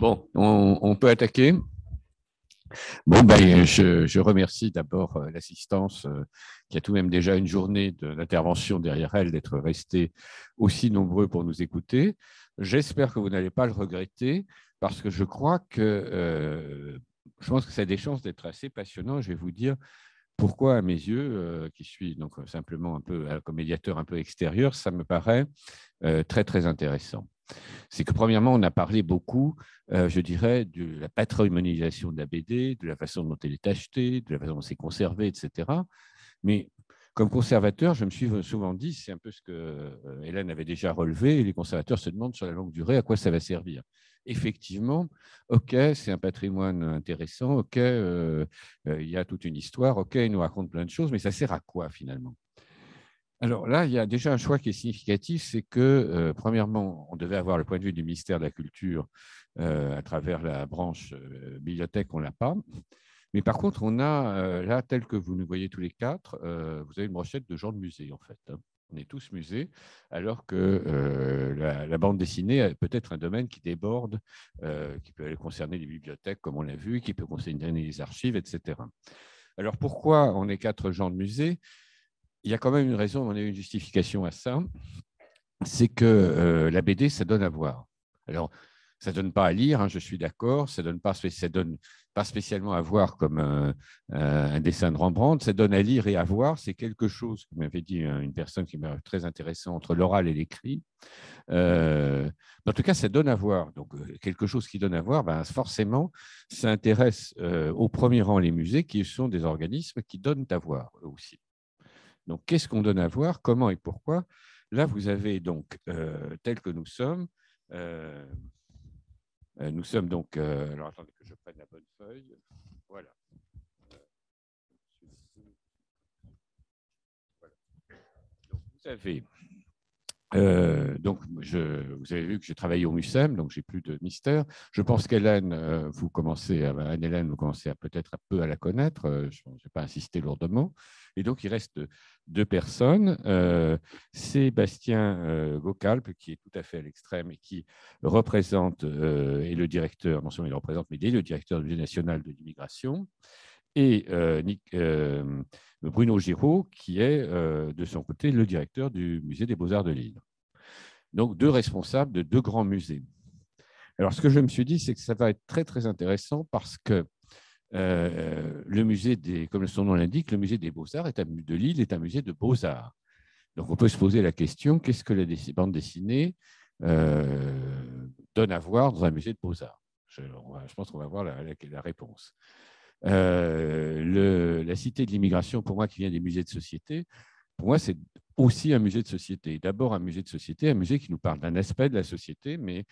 Bon, on peut attaquer. Bon, ben, je remercie d'abord l'assistance qui a tout de même déjà une journée d'intervention derrière elle, d'être restés aussi nombreux pour nous écouter. J'espère que vous n'allez pas le regretter parce que je pense que ça a des chances d'être assez passionnant. Je vais vous dire pourquoi, à mes yeux, qui suis donc simplement un peu comme médiateur un peu extérieur, ça me paraît très, très intéressant. C'est que premièrement, on a parlé beaucoup, je dirais, de la patrimonialisation de la BD, de la façon dont elle est achetée, de la façon dont c'est conservé, etc. Mais comme conservateur, je me suis souvent dit, c'est un peu ce que Hélène avait déjà relevé, les conservateurs se demandent sur la longue durée à quoi ça va servir. Effectivement, OK, c'est un patrimoine intéressant, OK, il y a toute une histoire, OK, il nous raconte plein de choses, mais ça sert à quoi finalement? Alors là, il y a déjà un choix qui est significatif, c'est que, premièrement, on devait avoir le point de vue du ministère de la Culture à travers la branche bibliothèque, on ne l'a pas. Mais par contre, on a, là, tel que vous nous voyez tous les quatre, vous avez une brochette de gens de musée, en fait. On est tous musées, alors que la bande dessinée peut être un domaine qui déborde, qui peut concerner les bibliothèques, comme on l'a vu, qui peut concerner les archives, etc. Alors pourquoi on est quatre gens de musée? Il y a quand même une raison, on a une justification à ça, c'est que la BD, ça donne à voir. Alors, ça ne donne pas à lire, hein, je suis d'accord, ça donne pas spécialement à voir comme un dessin de Rembrandt, ça donne à lire et à voir, c'est quelque chose, comme m'avait dit une personne qui m'a très intéressant, entre l'oral et l'écrit. En tout cas, ça donne à voir. Donc, quelque chose qui donne à voir, ben, forcément, ça intéresse au premier rang les musées, qui sont des organismes qui donnent à voir eux aussi. Donc, qu'est-ce qu'on donne à voir, comment et pourquoi? Là, vous avez donc, tel que euh, nous sommes donc, alors attendez que je prenne la bonne feuille, voilà. Voilà. Donc, vous avez vous avez vu que j'ai travaillé au MUSEM, donc j'ai plus de mystère. Je pense qu'Hélène, Anne-Hélène, vous commencez peut-être un peu à la connaître. Je ne vais pas insister lourdement. Et donc, il reste deux personnes. Sébastien Gaucalpe, qui est tout à fait à l'extrême et qui représente, et le directeur, non seulement il représente, mais il est le directeur du Musée national de l'immigration. Et Bruno Giraud, qui est de son côté le directeur du musée des Beaux-Arts de Lille. Donc, deux responsables de deux grands musées. Alors, ce que je me suis dit, c'est que ça va être très, très intéressant parce que le musée comme son nom l'indique, le musée des Beaux-Arts de Lille est un musée de Beaux-Arts. Donc, on peut se poser la question, qu'est-ce que la bande dessinée donne à voir dans un musée de Beaux-Arts? Je pense qu'on va voir la réponse. La Cité de l'immigration, pour moi, qui vient des musées de société, pour moi, c'est aussi un musée de société. D'abord, un musée de société, un musée qui nous parle d'un aspect de la société, mais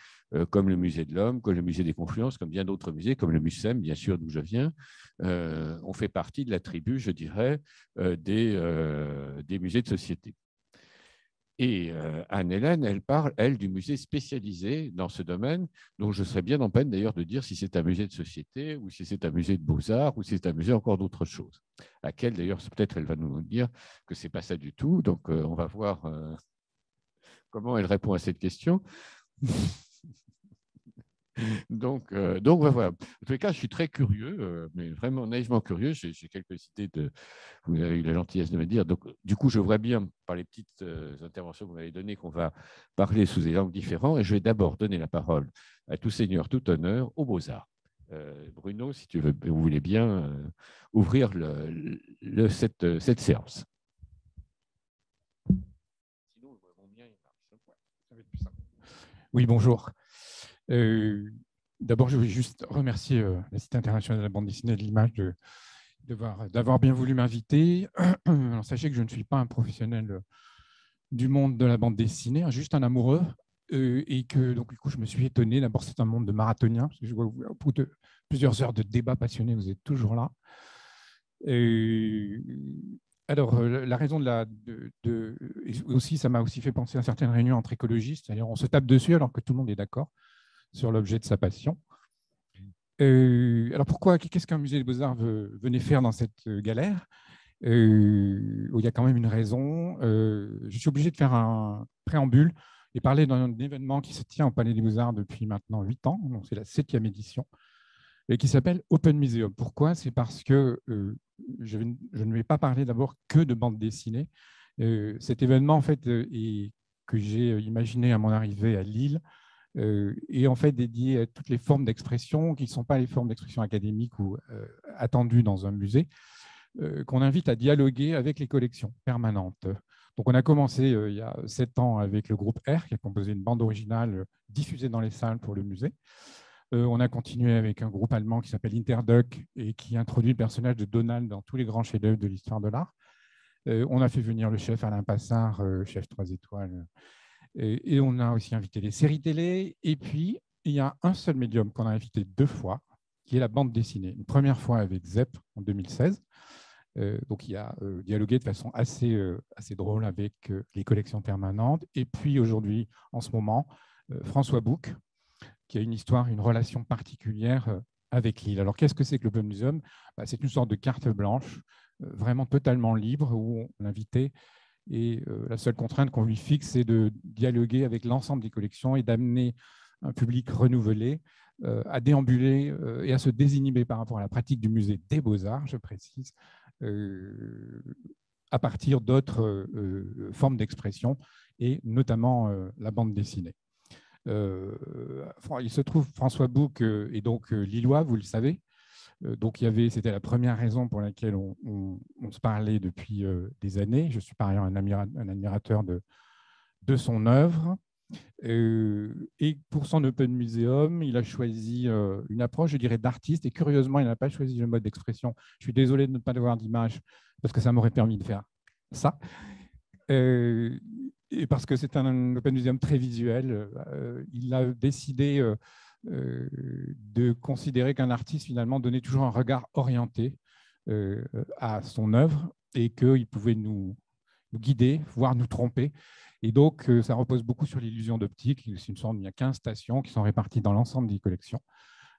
comme le musée de l'homme, comme le musée des confluences, comme bien d'autres musées, comme le MUSEM, bien sûr, d'où je viens, on fait partie de la tribu, je dirais, des musées de société. Et Anne-Hélène, elle parle, elle, du musée spécialisé dans ce domaine, dont je serais bien en peine d'ailleurs de dire si c'est un musée de société ou si c'est un musée de beaux-arts ou si c'est un musée encore d'autre chose. Laquelle, d'ailleurs, peut-être elle va nous dire que ce n'est pas ça du tout. Donc, on va voir comment elle répond à cette question. Donc voilà. En tous les cas, je suis très curieux, mais vraiment naïvement curieux. J'ai quelques idées vous avez eu la gentillesse de me dire. Donc, du coup, je vois bien par les petites interventions que vous m'avez données qu'on va parler sous des langues différentes. Et je vais d'abord donner la parole à tout seigneur, tout honneur, aux Beaux-Arts. Bruno, si vous voulez bien ouvrir cette séance. Sinon, le mien, il marche. Ça va être plus simple. Oui, bonjour. D'abord, je voulais juste remercier la Cité internationale de la bande dessinée et de l'image d'avoir bien voulu m'inviter. Alors, sachez que je ne suis pas un professionnel du monde de la bande dessinée, juste un amoureux, et que donc, du coup, je me suis étonné. D'abord, c'est un monde de marathoniens, parce que je vois au bout de plusieurs heures de débat passionné, vous êtes toujours là. Alors, la raison aussi, ça m'a aussi fait penser à certaines réunions entre écologistes. C'est-à-dire, on se tape dessus alors que tout le monde est d'accord sur l'objet de sa passion. Alors, qu'est-ce qu'un musée des Beaux-Arts venait faire dans cette galère? Il y a quand même une raison. Je suis obligé de faire un préambule et parler d'un événement qui se tient au Palais des Beaux-Arts depuis maintenant 8 ans, donc c'est la 7e édition, et qui s'appelle Open Museum. Pourquoi? C'est parce que je ne vais pas parler d'abord que de bande dessinée. Cet événement, en fait, que j'ai imaginé à mon arrivée à Lille, est en fait dédié à toutes les formes d'expression qui ne sont pas les formes d'expression académiques ou attendues dans un musée, qu'on invite à dialoguer avec les collections permanentes. Donc, on a commencé il y a 7 ans avec le groupe R, qui a composé une bande originale diffusée dans les salles pour le musée. On a continué avec un groupe allemand qui s'appelle Interduck et qui introduit le personnage de Donald dans tous les grands chefs-d'œuvre de l'histoire de l'art. On a fait venir le chef Alain Passard, chef 3 étoiles. Et on a aussi invité les séries télé. Et puis, il y a un seul médium qu'on a invité 2 fois, qui est la bande dessinée. Une première fois avec Zep en 2016. Donc, il a dialogué de façon assez drôle avec les collections permanentes. Et puis, aujourd'hui, en ce moment, François Bouc, qui a une histoire, une relation particulière avec Lille. Alors, qu'est-ce que c'est que l'Open Museum? C'est une sorte de carte blanche, vraiment totalement libre, où on l'invitait. Et la seule contrainte qu'on lui fixe, c'est de dialoguer avec l'ensemble des collections et d'amener un public renouvelé à déambuler et à se désinhiber par rapport à la pratique du musée des Beaux-Arts, je précise, à partir d'autres formes d'expression, et notamment la bande dessinée. Il se trouve, François Bouc est donc lillois, vous le savez. Donc, c'était la première raison pour laquelle on se parlait depuis des années. Je suis par ailleurs un admirateur de son œuvre. Et pour son Open Museum, il a choisi une approche, je dirais, d'artiste. Et curieusement, il n'a pas choisi le mode d'expression. Je suis désolé de ne pas avoir d'image parce que ça m'aurait permis de faire ça. Et parce que c'est un Open Museum très visuel, il a décidé de considérer qu'un artiste, finalement, donnait toujours un regard orienté à son œuvre et qu'il pouvait nous guider, voire nous tromper. Et donc, ça repose beaucoup sur l'illusion d'optique. Il y a 15 stations qui sont réparties dans l'ensemble des collections,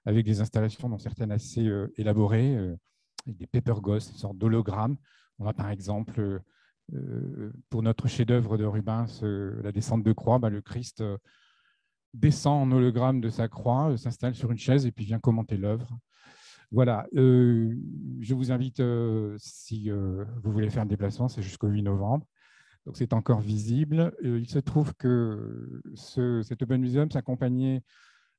avec des installations dont certaines assez élaborées, avec des paper ghosts, une sorte d'hologrammes. On a par exemple, pour notre chef-d'œuvre de Rubens, la descente de croix, le Christ descend en hologramme de sa croix, s'installe sur une chaise et puis vient commenter l'œuvre. Voilà, je vous invite, si vous voulez faire un déplacement, c'est jusqu'au 8 novembre. Donc, c'est encore visible. Il se trouve que cet Open Museum s'accompagnait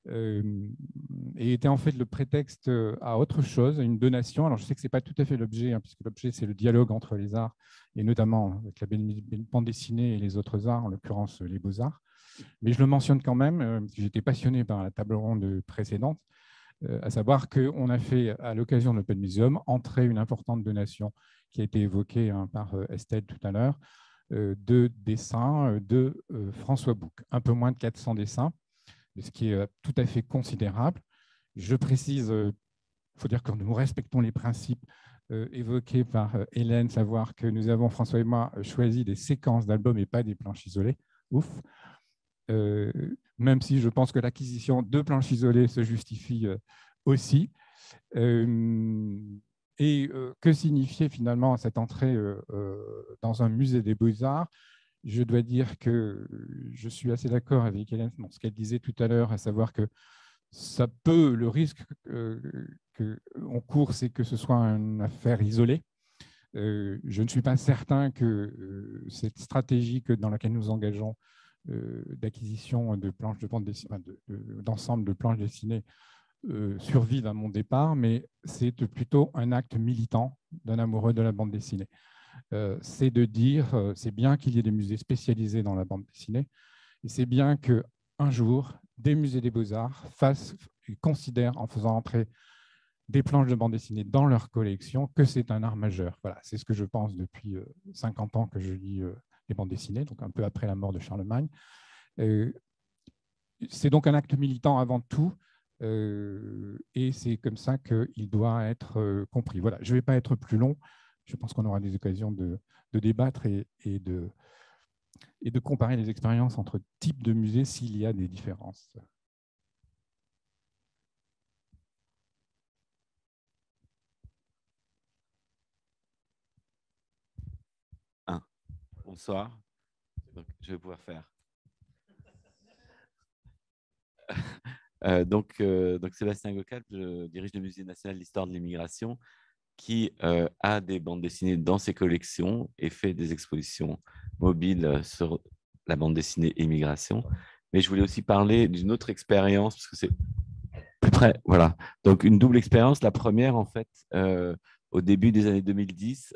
et était en fait le prétexte à autre chose, à une donation. Alors, je sais que ce n'est pas tout à fait l'objet, puisque l'objet, c'est le dialogue entre les arts, et notamment avec la bande dessinée et les autres arts, en l'occurrence les beaux-arts. Mais je le mentionne quand même, parce que j'étais passionné par la table ronde précédente, à savoir qu'on a fait, à l'occasion de l'Open Museum, entrer une importante donation qui a été évoquée par Estelle tout à l'heure, de dessins de François Bouc. Un peu moins de 400 dessins, ce qui est tout à fait considérable. Je précise, il faut dire que nous respectons les principes évoqués par Hélène, savoir que nous avons, François et moi, choisi des séquences d'albums et pas des planches isolées. Ouf. Même si je pense que l'acquisition de planches isolées se justifie aussi. Et que signifiait finalement cette entrée dans un musée des Beaux-Arts? Je dois dire que je suis assez d'accord avec Hélène dans ce qu'elle disait tout à l'heure, à savoir que ça peut, le risque qu'on court, c'est que ce soit une affaire isolée. Je ne suis pas certain que cette stratégie dans laquelle nous engageons d'acquisition de planches de bande dessinée, d'ensemble de planches dessinées survive à mon départ, mais c'est plutôt un acte militant d'un amoureux de la bande dessinée. C'est de dire, c'est bien qu'il y ait des musées spécialisés dans la bande dessinée, et c'est bien qu'un jour, des musées des beaux-arts considèrent, en faisant entrer des planches de bande dessinée dans leur collection, que c'est un art majeur. Voilà, c'est ce que je pense depuis 50 ans que je lis les bandes dessinées, donc un peu après la mort de Charlemagne. C'est donc un acte militant avant tout, et c'est comme ça qu'il doit être compris. Voilà, je ne vais pas être plus long. Je pense qu'on aura des occasions de débattre et de comparer les expériences entre types de musées s'il y a des différences. Bonsoir. Donc, je vais pouvoir faire Donc Sébastien Gocal, je dirige le Musée national d'histoire de l'immigration, qui a des bandes dessinées dans ses collections et fait des expositions mobiles sur la bande dessinée immigration. Mais je voulais aussi parler d'une autre expérience, parce que c'est plus près. Voilà. Donc, une double expérience. La première, en fait, au début des années 2010,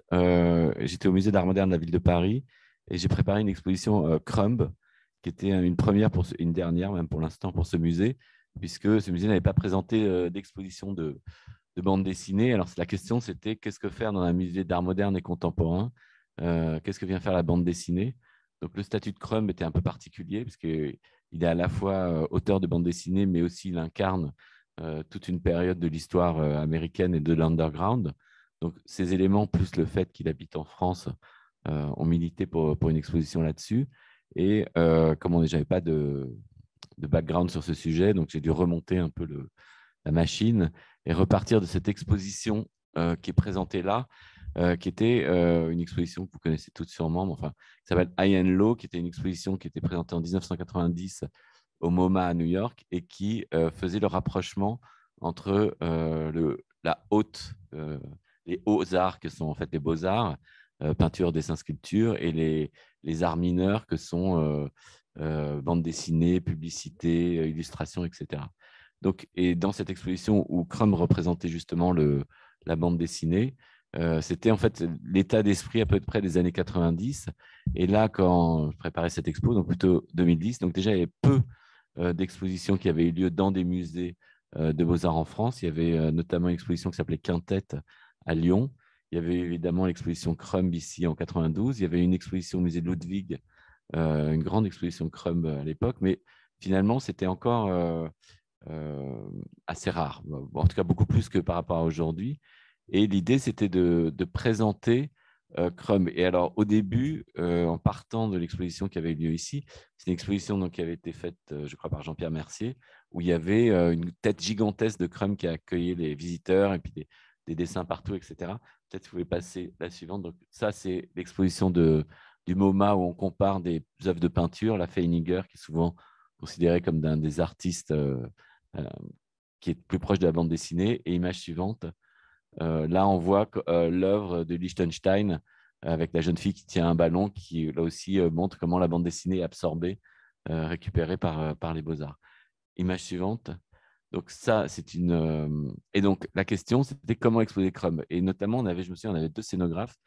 j'étais au musée d'art moderne de la ville de Paris et j'ai préparé une exposition Crumb, qui était une première, une dernière même pour l'instant pour ce musée, puisque ce musée n'avait pas présenté d'exposition de bande dessinée. Alors, la question, c'était qu'est-ce que faire dans un musée d'art moderne et contemporain? Qu'est-ce que vient faire la bande dessinée? Donc, le statut de Crumb était un peu particulier, parce qu'il est à la fois auteur de bande dessinée, mais aussi il incarne toute une période de l'histoire américaine et de l'underground. Donc, ces éléments, plus le fait qu'il habite en France, ont milité pour une exposition là-dessus. Et comme j'avais pas de background sur ce sujet, donc j'ai dû remonter un peu la machine et repartir de cette exposition qui est présentée là, qui était une exposition que vous connaissez toutes sûrement, enfin, qui s'appelle High and Low, qui était une exposition qui était présentée en 1990 au MoMA à New York et qui faisait le rapprochement entre les hauts arts que sont en fait les beaux-arts, peinture, dessin, sculpture, et les arts mineurs que sont bande dessinée, publicité, illustration, etc. Donc, et dans cette exposition où Crumb représentait justement la bande dessinée, c'était en fait l'état d'esprit à peu près des années 90. Et là, quand je préparais cette expo, donc plutôt 2010, donc déjà il y avait peu d'expositions qui avaient eu lieu dans des musées de beaux-arts en France. Il y avait notamment une exposition qui s'appelait Quintette à Lyon. Il y avait évidemment l'exposition Crumb ici en 92. Il y avait une exposition au musée de Ludwig, une grande exposition Crumb à l'époque, mais finalement, c'était encore assez rare, en tout cas beaucoup plus que par rapport à aujourd'hui. Et l'idée, c'était de présenter Crumb. Et alors, au début, en partant de l'exposition qui avait eu lieu ici, c'est une exposition donc, qui avait été faite, je crois, par Jean-Pierre Mercier, où il y avait une tête gigantesque de Crumb qui accueillait les visiteurs et puis des dessins partout, etc. Peut-être que vous pouvez passer la suivante. Donc, ça, c'est l'exposition du MoMA où on compare des œuvres de peinture, la Feininger, qui est souvent considérée comme d'un des artistes euh, qui est plus proche de la bande dessinée. Et image suivante, là, on voit l'œuvre de Liechtenstein avec la jeune fille qui tient un ballon qui, là aussi, montre comment la bande dessinée est absorbée, récupérée par les beaux-arts. Image suivante. Donc ça, c'est une... Et donc, la question, c'était comment exposer Crumb. Et notamment, je me souviens, on avait deux scénographes.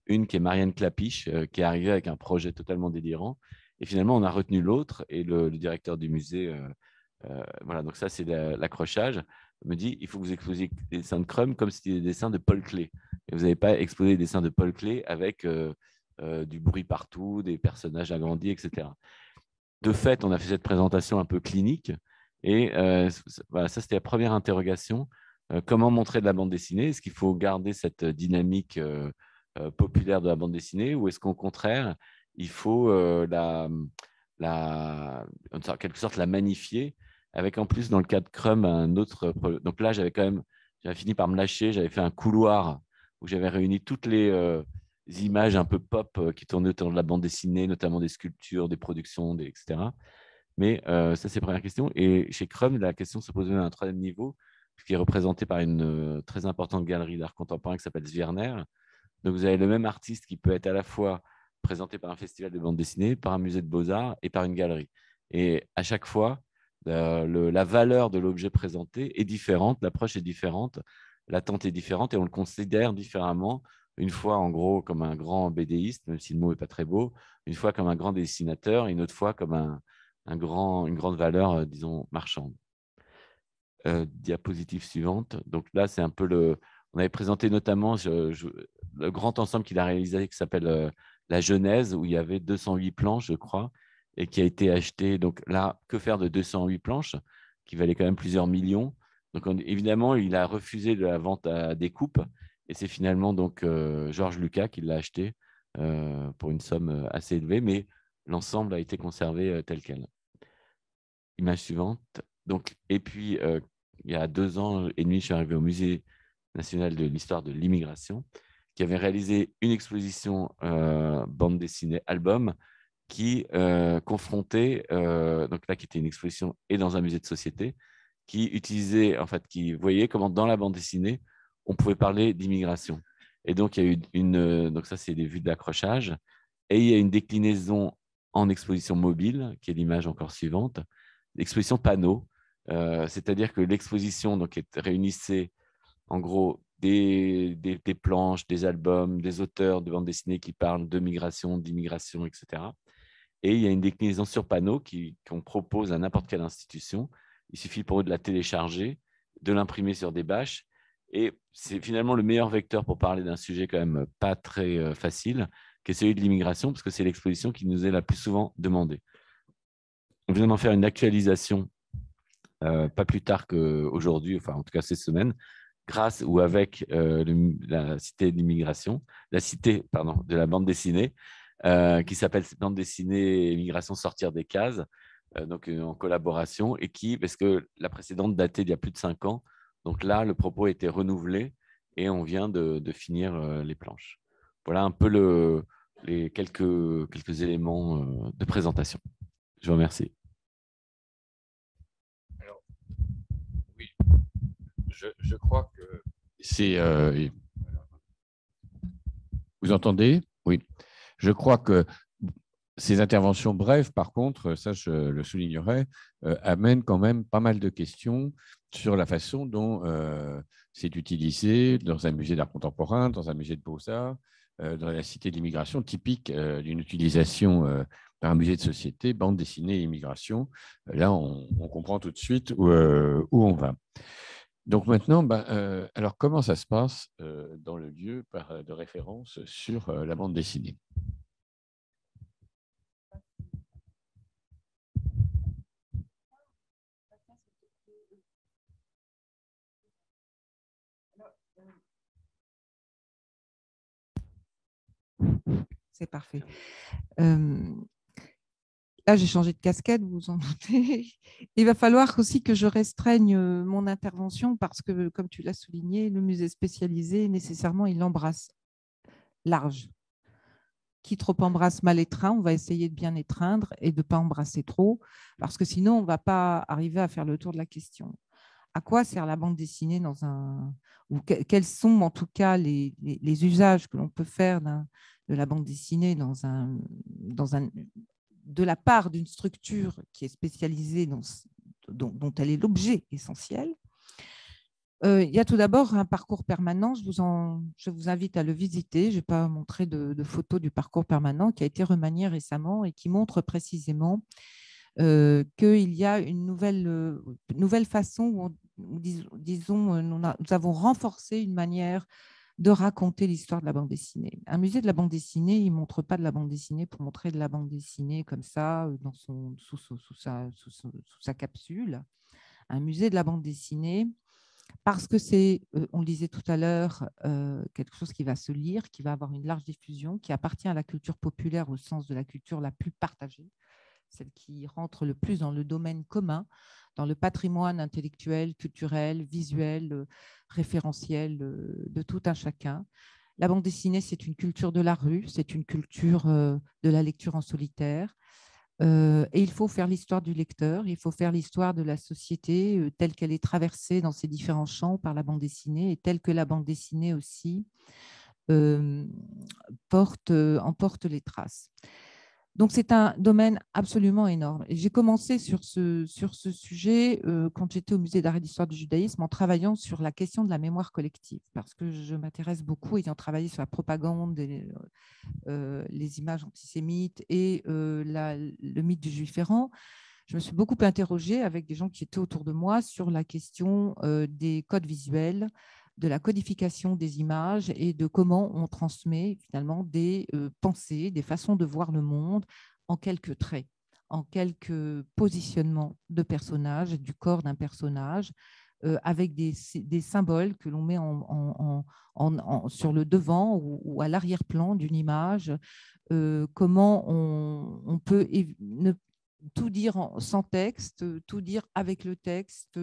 Une qui est Marianne Clapiche, qui est arrivée avec un projet totalement délirant. Et finalement, on a retenu l'autre. Et le directeur du musée, voilà, donc ça, c'est l'accrochage, me dit, il faut que vous exposiez des dessins de Crumb comme si c'était des dessins de Paul Klee. Et vous n'avez pas exposé des dessins de Paul Klee avec du bruit partout, des personnages agrandis, etc. De fait, on a fait cette présentation un peu clinique. Et voilà, ça, c'était la première interrogation. Comment montrer de la bande dessinée? Est-ce qu'il faut garder cette dynamique populaire de la bande dessinée ou est-ce qu'au contraire, il faut en quelque sorte la magnifier avec en plus, dans le cas de Crumb, un autre. Donc là, j'avais fini par me lâcher. J'avais fait un couloir où j'avais réuni toutes les images un peu pop qui tournaient autour de la bande dessinée, notamment des sculptures, des productions, etc. Mais ça, c'est la première question. Et chez Crumb, la question se pose même à un troisième niveau, qui est représenté par une très importante galerie d'art contemporain qui s'appelle Zwirner. Donc, vous avez le même artiste qui peut être à la fois présenté par un festival de bande dessinée, par un musée de beaux-arts et par une galerie. Et à chaque fois, la valeur de l'objet présenté est différente, l'approche est différente, l'attente est différente et on le considère différemment. Une fois, en gros, comme un grand BDiste, même si le mot n'est pas très beau, une fois comme un grand dessinateur, une autre fois comme une grande valeur, disons, marchande. Diapositive suivante. Donc là, c'est un peu on avait présenté notamment le grand ensemble qu'il a réalisé qui s'appelle La Genèse, où il y avait 208 planches, je crois, et qui a été acheté. Donc là, que faire de 208 planches qui valaient quand même plusieurs millions? Donc évidemment, il a refusé de la vente à découpe, et c'est finalement donc Georges Lucas qui l'a acheté pour une somme assez élevée, mais l'ensemble a été conservé tel quel. Image suivante. Donc, et puis, il y a 2 ans et demi, je suis arrivé au Musée national de l'histoire de l'immigration, qui avait réalisé une exposition bande dessinée album qui confrontait, donc là, qui était une exposition et dans un musée de société, qui utilisait, en fait, qui voyait comment dans la bande dessinée, on pouvait parler d'immigration. Et donc, il y a eu donc ça, c'est des vues d'accrochage. Et il y a une déclinaison en exposition mobile, qui est l'image encore suivante, l'exposition panneau. C'est-à-dire que l'exposition donc, réunissait en gros des planches, des albums, des auteurs de bande dessinée qui parlent de migration, d'immigration, etc. Et il y a une déclinaison sur panneau qu'on propose à n'importe quelle institution. Il suffit pour eux de la télécharger, de l'imprimer sur des bâches. Et c'est finalement le meilleur vecteur pour parler d'un sujet quand même pas très facile, qui est celui de l'immigration, parce que c'est l'exposition qui nous est la plus souvent demandée. On vient d'en faire une actualisation pas plus tard qu'aujourd'hui, enfin en tout cas cette semaine, grâce ou avec la cité de l'immigration, la cité pardon, de la bande dessinée, qui s'appelle Bande dessinée Immigration sortir des cases, donc en collaboration, et parce que la précédente datait d'il y a plus de 5 ans, donc là, le propos a été renouvelé et on vient de finir les planches. Voilà un peu les quelques éléments de présentation. Je vous remercie. Alors, oui, je crois que c'est... vous entendez? Oui. Je crois que ces interventions brèves, par contre, ça je le soulignerai, amènent quand même pas mal de questions sur la façon dont c'est utilisé dans un musée d'art contemporain, dans un musée de beaux-arts, dans la cité de l'immigration, typique d'une utilisation par un musée de société, bande dessinée et immigration. Là, on comprend tout de suite où on va. Donc maintenant, alors comment ça se passe dans le lieu de référence sur la bande dessinée? C'est parfait. Là, j'ai changé de casquette, vous vous en doutez. Il va falloir aussi que je restreigne mon intervention parce que, comme tu l'as souligné, le musée spécialisé, nécessairement, il embrasse large. Qui trop embrasse mal étreint, on va essayer de bien étreindre et de ne pas embrasser trop, parce que sinon, on ne va pas arriver à faire le tour de la question. À quoi sert la bande dessinée dans un... ou quels sont en tout cas les usages que l'on peut faire de la bande dessinée dans un, de la part d'une structure qui est spécialisée, dont elle est l'objet essentiel. Il y a tout d'abord un parcours permanent. Je vous invite à le visiter. Je n'ai pas montré de photos du parcours permanent qui a été remanié récemment et qui montre précisément qu'il y a une nouvelle façon où disons, nous avons renforcé une manière de raconter l'histoire de la bande dessinée. Un musée de la bande dessinée, il ne montre pas de la bande dessinée pour montrer de la bande dessinée comme ça, sous sa capsule. Un musée de la bande dessinée, parce que c'est, on le disait tout à l'heure, quelque chose qui va se lire, qui va avoir une large diffusion, qui appartient à la culture populaire au sens de la culture la plus partagée, celle qui rentre le plus dans le domaine commun, dans le patrimoine intellectuel, culturel, visuel, référentiel de tout un chacun. La bande dessinée, c'est une culture de la rue, c'est une culture de la lecture en solitaire. Et il faut faire l'histoire du lecteur, il faut faire l'histoire de la société telle qu'elle est traversée dans ses différents champs par la bande dessinée et telle que la bande dessinée aussi en porte les traces. Donc, c'est un domaine absolument énorme. Et j'ai commencé sur ce sujet quand j'étais au Musée d'art et d'histoire du judaïsme en travaillant sur la question de la mémoire collective, parce que je m'intéresse beaucoup, ayant travaillé sur la propagande, les images antisémites et le mythe du juif errant. Je me suis beaucoup interrogée avec des gens qui étaient autour de moi sur la question des codes visuels, de la codification des images et de comment on transmet finalement des pensées, des façons de voir le monde en quelques traits, en quelques positionnements de personnages, du corps d'un personnage, avec des symboles que l'on met sur le devant ou à l'arrière-plan d'une image, comment on peut tout dire sans texte, tout dire avec le texte,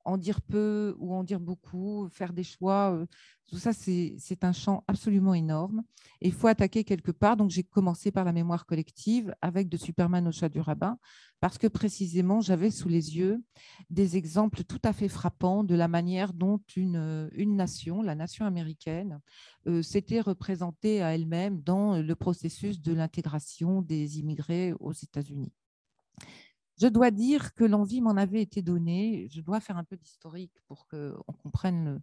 en dire peu ou en dire beaucoup, faire des choix, tout ça, c'est un champ absolument énorme. Et il faut attaquer quelque part. Donc, j'ai commencé par la mémoire collective avec De Superman au chat du rabbin, parce que précisément, j'avais sous les yeux des exemples tout à fait frappants de la manière dont une nation, la nation américaine, s'était représentée à elle-même dans le processus de l'intégration des immigrés aux États-Unis. Je dois dire que l'envie m'en avait été donnée. Je dois faire un peu d'historique pour qu'on comprenne.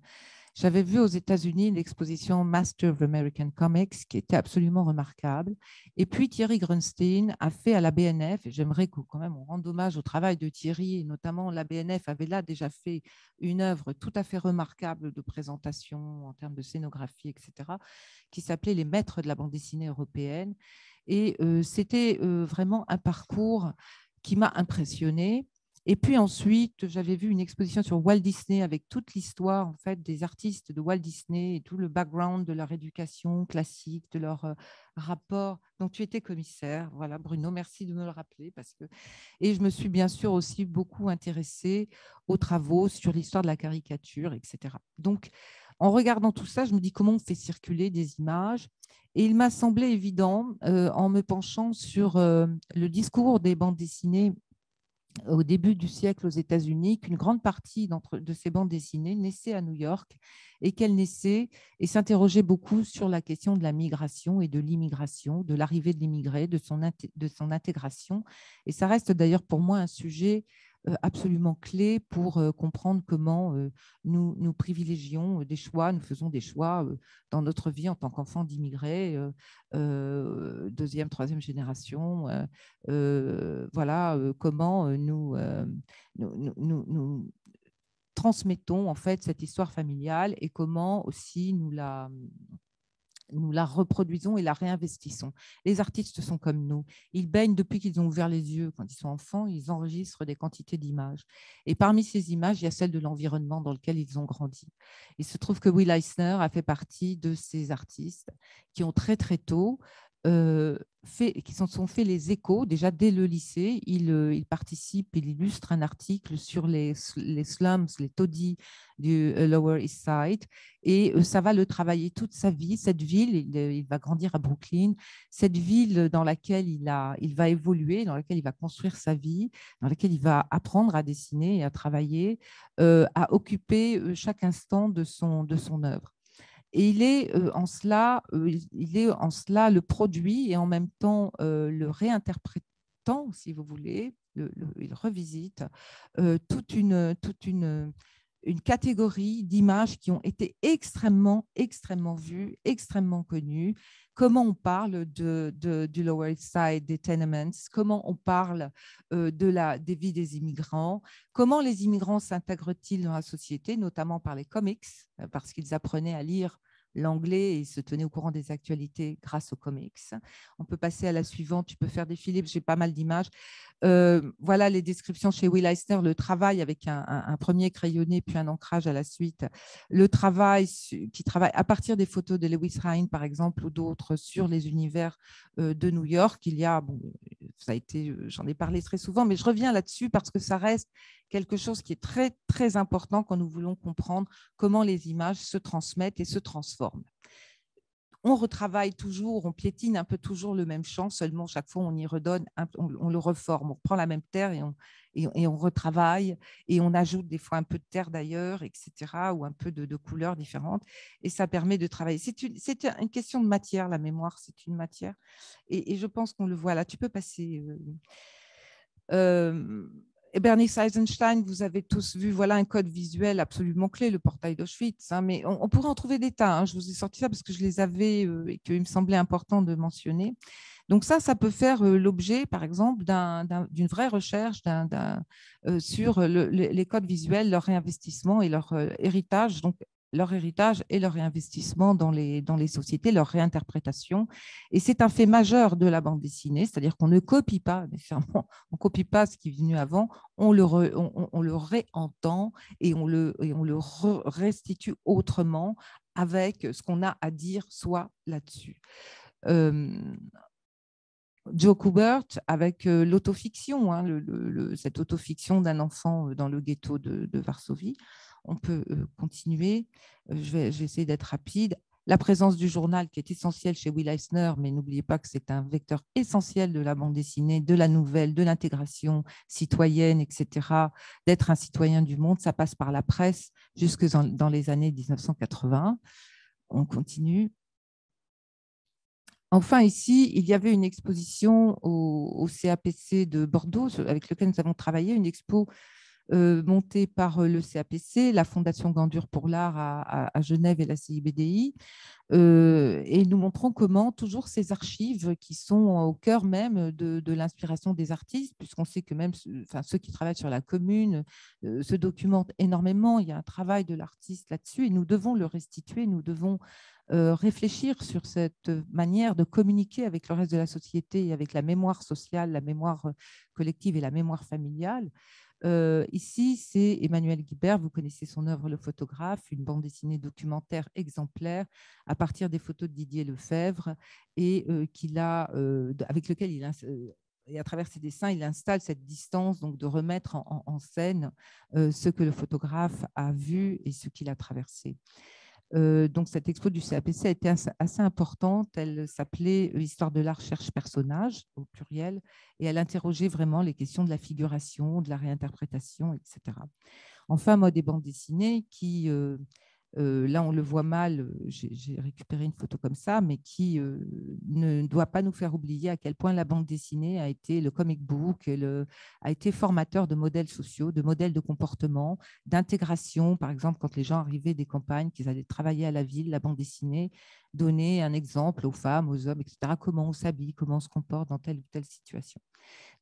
J'avais vu aux États-Unis l'exposition Master of American Comics qui était absolument remarquable. Et puis Thierry Grunstein a fait à la BNF, et j'aimerais quand même on rende hommage au travail de Thierry, et notamment la BNF avait là déjà fait une œuvre tout à fait remarquable de présentation en termes de scénographie, etc., qui s'appelait Les Maîtres de la bande dessinée européenne. Et c'était vraiment un parcours qui m'a impressionnée. Et puis ensuite, j'avais vu une exposition sur Walt Disney avec toute l'histoire en fait, des artistes de Walt Disney et tout le background de leur éducation classique, de leur rapport. Donc, tu étais commissaire. Voilà, Bruno, merci de me le rappeler. Et je me suis bien sûr aussi beaucoup intéressée aux travaux sur l'histoire de la caricature, etc. Donc, en regardant tout ça, je me dis comment on fait circuler des images. Et il m'a semblé évident, en me penchant sur le discours des bandes dessinées au début du siècle aux États-Unis, qu'une grande partie de ces bandes dessinées naissait à New York et qu'elles naissaient et s'interrogeaient beaucoup sur la question de la migration et de l'immigration, de l'arrivée de l'immigré, de son intégration. Et ça reste d'ailleurs pour moi un sujet absolument clé pour comprendre comment nous privilégions des choix, nous faisons des choix dans notre vie en tant qu'enfants d'immigrés, deuxième, troisième génération. Voilà comment nous transmettons en fait cette histoire familiale et comment aussi nous la reproduisons et la réinvestissons. Les artistes sont comme nous. Ils baignent depuis qu'ils ont ouvert les yeux. Quand ils sont enfants, ils enregistrent des quantités d'images. Et parmi ces images, il y a celles de l'environnement dans lequel ils ont grandi. Il se trouve que Will Eisner a fait partie de ces artistes qui ont très, très tôt qui se sont fait les échos. Déjà dès le lycée, il participe, il illustre un article sur les slums, les taudis du Lower East Side. Et ça va le travailler toute sa vie. Cette ville, il va grandir à Brooklyn, cette ville dans laquelle il va évoluer, dans laquelle il va construire sa vie, dans laquelle il va apprendre à dessiner et à travailler, à occuper chaque instant de son œuvre. Et il est en cela le produit et en même temps le réinterprétant, si vous voulez. Il revisite toute une catégorie d'images qui ont été extrêmement, extrêmement vues, extrêmement connues. Comment on parle du Lower East Side, des tenements, comment on parle des vies des immigrants, comment les immigrants s'intègrent-ils dans la société, notamment par les comics, parce qu'ils apprenaient à lire l'anglais et se tenaient au courant des actualités grâce aux comics. On peut passer à la suivante, tu peux faire défiler, j'ai pas mal d'images. Voilà les descriptions chez Will Eisner, le travail avec un premier crayonné puis un ancrage à la suite, le travail qui travaille à partir des photos de Lewis Hine par exemple ou d'autres sur les univers de New York. Il y a, ça a été, j'en ai parlé très souvent, mais je reviens là-dessus parce que ça reste quelque chose qui est très, très important quand nous voulons comprendre comment les images se transmettent et se transforment. On retravaille toujours, on piétine un peu toujours le même champ, seulement chaque fois on y redonne, on le reforme, on reprend la même terre et on retravaille et on ajoute des fois un peu de terre d'ailleurs, etc., ou un peu de couleurs différentes et ça permet de travailler. C'est une question de matière, la mémoire, c'est une matière et je pense qu'on le voit là. Tu peux passer… Bernice Eisenstein, vous avez tous vu, voilà un code visuel absolument clé, le portail d'Auschwitz, mais on pourrait en trouver des tas. Je vous ai sorti ça parce que je les avais et qu'il me semblait important de mentionner. Donc ça peut faire l'objet, par exemple, d'une vraie recherche sur les codes visuels, leur réinvestissement et leur héritage. Donc, leur héritage et leur réinvestissement dans les sociétés, leur réinterprétation. Et c'est un fait majeur de la bande dessinée, c'est-à-dire qu'on ne copie pas, nécessairement, on ne copie pas ce qui est venu avant, on le réentend et on le restitue autrement avec ce qu'on a à dire soi là-dessus. Joe Kubert avec l'autofiction, hein, cette autofiction d'un enfant dans le ghetto de Varsovie. On peut continuer. Je vais essayer d'être rapide. La présence du journal qui est essentielle chez Will Eisner, mais n'oubliez pas que c'est un vecteur essentiel de la bande dessinée, de la nouvelle, de l'intégration citoyenne, etc. D'être un citoyen du monde, ça passe par la presse jusque dans les années 1980. On continue. Enfin, ici, il y avait une exposition au CAPC de Bordeaux avec lequel nous avons travaillé, une expo montée par le CAPC, la Fondation Gandur pour l'art à Genève et la CIBDI. Et nous montrons comment toujours ces archives qui sont au cœur même de l'inspiration des artistes, puisqu'on sait que même ceux qui travaillent sur la commune se documentent énormément, il y a un travail de l'artiste là-dessus et nous devons le restituer, nous devons réfléchir sur cette manière de communiquer avec le reste de la société et avec la mémoire sociale, la mémoire collective et la mémoire familiale. Ici, c'est Emmanuel Guibert, vous connaissez son œuvre Le photographe, une bande dessinée documentaire exemplaire à partir des photos de Didier Lefebvre et avec lequel et à travers ses dessins, il installe cette distance, donc de remettre en scène ce que le photographe a vu et ce qu'il a traversé. Donc, cette expo du CAPC a été assez importante. Elle s'appelait « L'histoire de l'art cherche personnage » au pluriel, et elle interrogeait vraiment les questions de la figuration, de la réinterprétation, etc. Enfin, mode des bandes dessinées qui, là on le voit mal, j'ai récupéré une photo comme ça, mais qui ne doit pas nous faire oublier à quel point la bande dessinée a été, le comic book, a été formateur de modèles sociaux, de modèles de comportement, d'intégration. Par exemple, quand les gens arrivaient des campagnes, qu'ils allaient travailler à la ville, la bande dessinée donnait un exemple aux femmes, aux hommes, etc., comment on s'habille, comment on se comporte dans telle ou telle situation.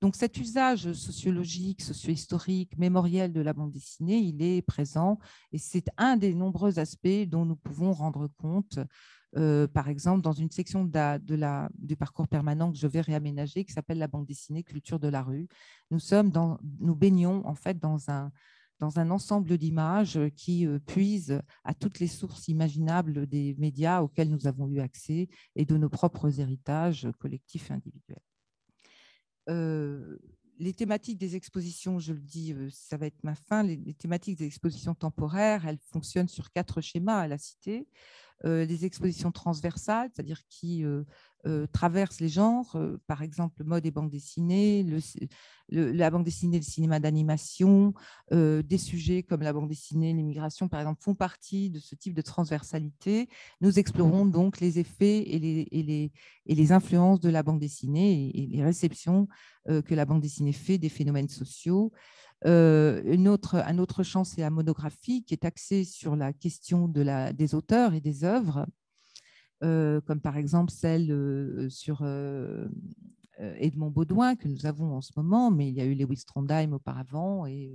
Donc cet usage sociologique, socio-historique, mémoriel de la bande dessinée, il est présent et c'est un des nombreux aspects dont nous pouvons rendre compte, par exemple, dans une section du parcours permanent que je vais réaménager qui s'appelle la bande dessinée culture de la rue. Nous baignons en fait dans un ensemble d'images qui puisent à toutes les sources imaginables des médias auxquels nous avons eu accès et de nos propres héritages collectifs et individuels. Les thématiques des expositions, je le dis, ça va être ma fin, les thématiques des expositions temporaires, elles fonctionnent sur 4 schémas à la cité. Des expositions transversales, c'est-à-dire qui traversent les genres, par exemple mode et bande dessinée, la bande dessinée, le cinéma d'animation, des sujets comme la bande dessinée, l'immigration, par exemple, font partie de ce type de transversalité. Nous explorons donc les effets et les influences de la bande dessinée et les réceptions que la bande dessinée fait des phénomènes sociaux. Un autre champ, c'est la monographie, qui est axée sur la question des auteurs et des œuvres, comme par exemple celle sur Edmond Baudouin, que nous avons en ce moment, mais il y a eu Lewis Trondheim auparavant, et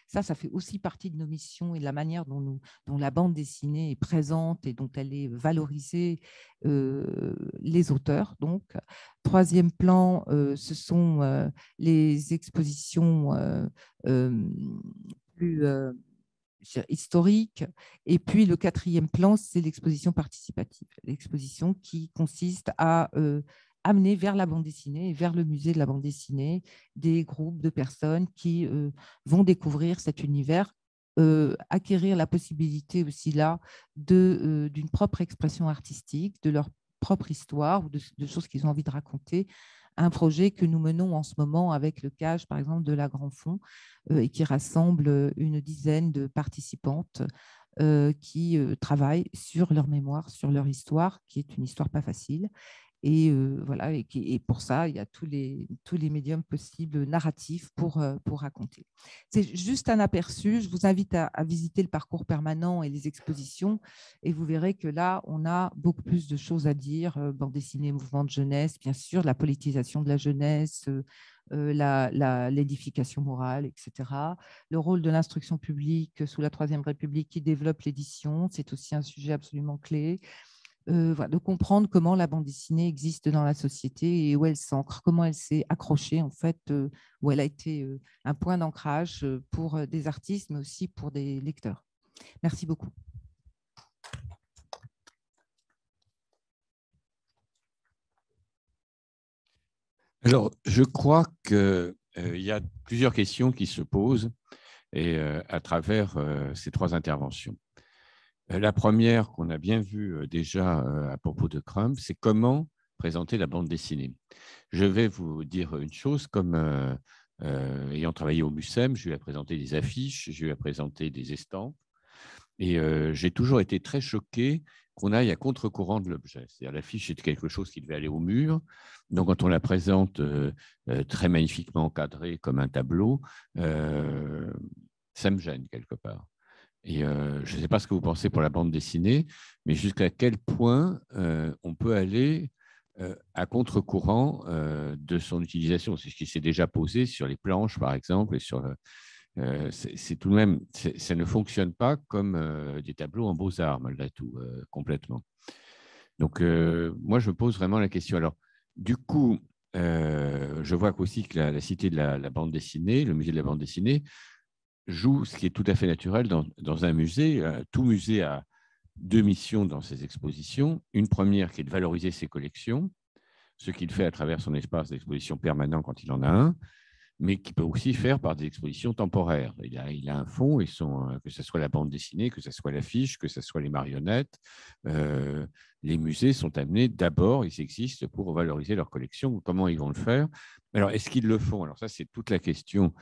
ça fait aussi partie de nos missions et de la manière dont la bande dessinée est présente et dont elle est valorisée, les auteurs. Donc, troisième plan, ce sont les expositions plus historiques. Et puis, le quatrième plan, c'est l'exposition participative. L'exposition qui consiste à amener vers la bande dessinée et vers le musée de la bande dessinée des groupes de personnes qui vont découvrir cet univers, acquérir la possibilité aussi là d'une propre expression artistique, de leur propre histoire ou de choses qu'ils ont envie de raconter. Un projet que nous menons en ce moment avec le CAGE, par exemple, de la Grand Fond, et qui rassemble une dizaine de participantes qui travaillent sur leur mémoire, sur leur histoire, qui est une histoire pas facile. Et voilà, et pour ça, il y a tous les médiums possibles narratifs pour raconter. C'est juste un aperçu. Je vous invite à visiter le parcours permanent et les expositions, et vous verrez que là, on a beaucoup plus de choses à dire. Bande dessinée, mouvement de jeunesse, bien sûr, la politisation de la jeunesse, l'édification morale, etc. Le rôle de l'instruction publique sous la Troisième République qui développe l'édition, c'est aussi un sujet absolument clé. Voilà, de comprendre comment la bande dessinée existe dans la société et où elle s'ancre, comment elle s'est accrochée, en fait, où elle a été un point d'ancrage pour des artistes, mais aussi pour des lecteurs. Merci beaucoup. Alors, je crois qu'il y a plusieurs questions qui se posent et, à travers ces trois interventions. La première qu'on a bien vue déjà à propos de Crumb, c'est comment présenter la bande dessinée. Je vais vous dire une chose, comme ayant travaillé au MUSEM, je lui ai présenté des affiches, je lui ai présenté des estampes, et j'ai toujours été très choqué qu'on aille à contre-courant de l'objet. C'est-à-dire l'affiche est quelque chose qui devait aller au mur. Donc, quand on la présente très magnifiquement encadrée comme un tableau, ça me gêne quelque part. Et je ne sais pas ce que vous pensez pour la bande dessinée, mais jusqu'à quel point on peut aller à contre-courant de son utilisation. C'est ce qui s'est déjà posé sur les planches, par exemple, et sur c'est tout de même, ça ne fonctionne pas comme des tableaux en beaux-arts, malgré tout, complètement. Donc, moi, je me pose vraiment la question. Alors, du coup, je vois aussi que la Cité de la bande dessinée, le musée de la bande dessinée, joue ce qui est tout à fait naturel dans un musée. Tout musée a deux missions dans ses expositions. Une première qui est de valoriser ses collections, ce qu'il fait à travers son espace d'exposition permanent quand il en a un, mais qui peut aussi faire par des expositions temporaires. Il a un fond, que ce soit la bande dessinée, que ce soit l'affiche, que ce soit les marionnettes. Les musées sont amenés d'abord, ils existent pour valoriser leur collection. Comment ils vont le faire? Alors, est-ce qu'ils le font? Alors ça, c'est toute la question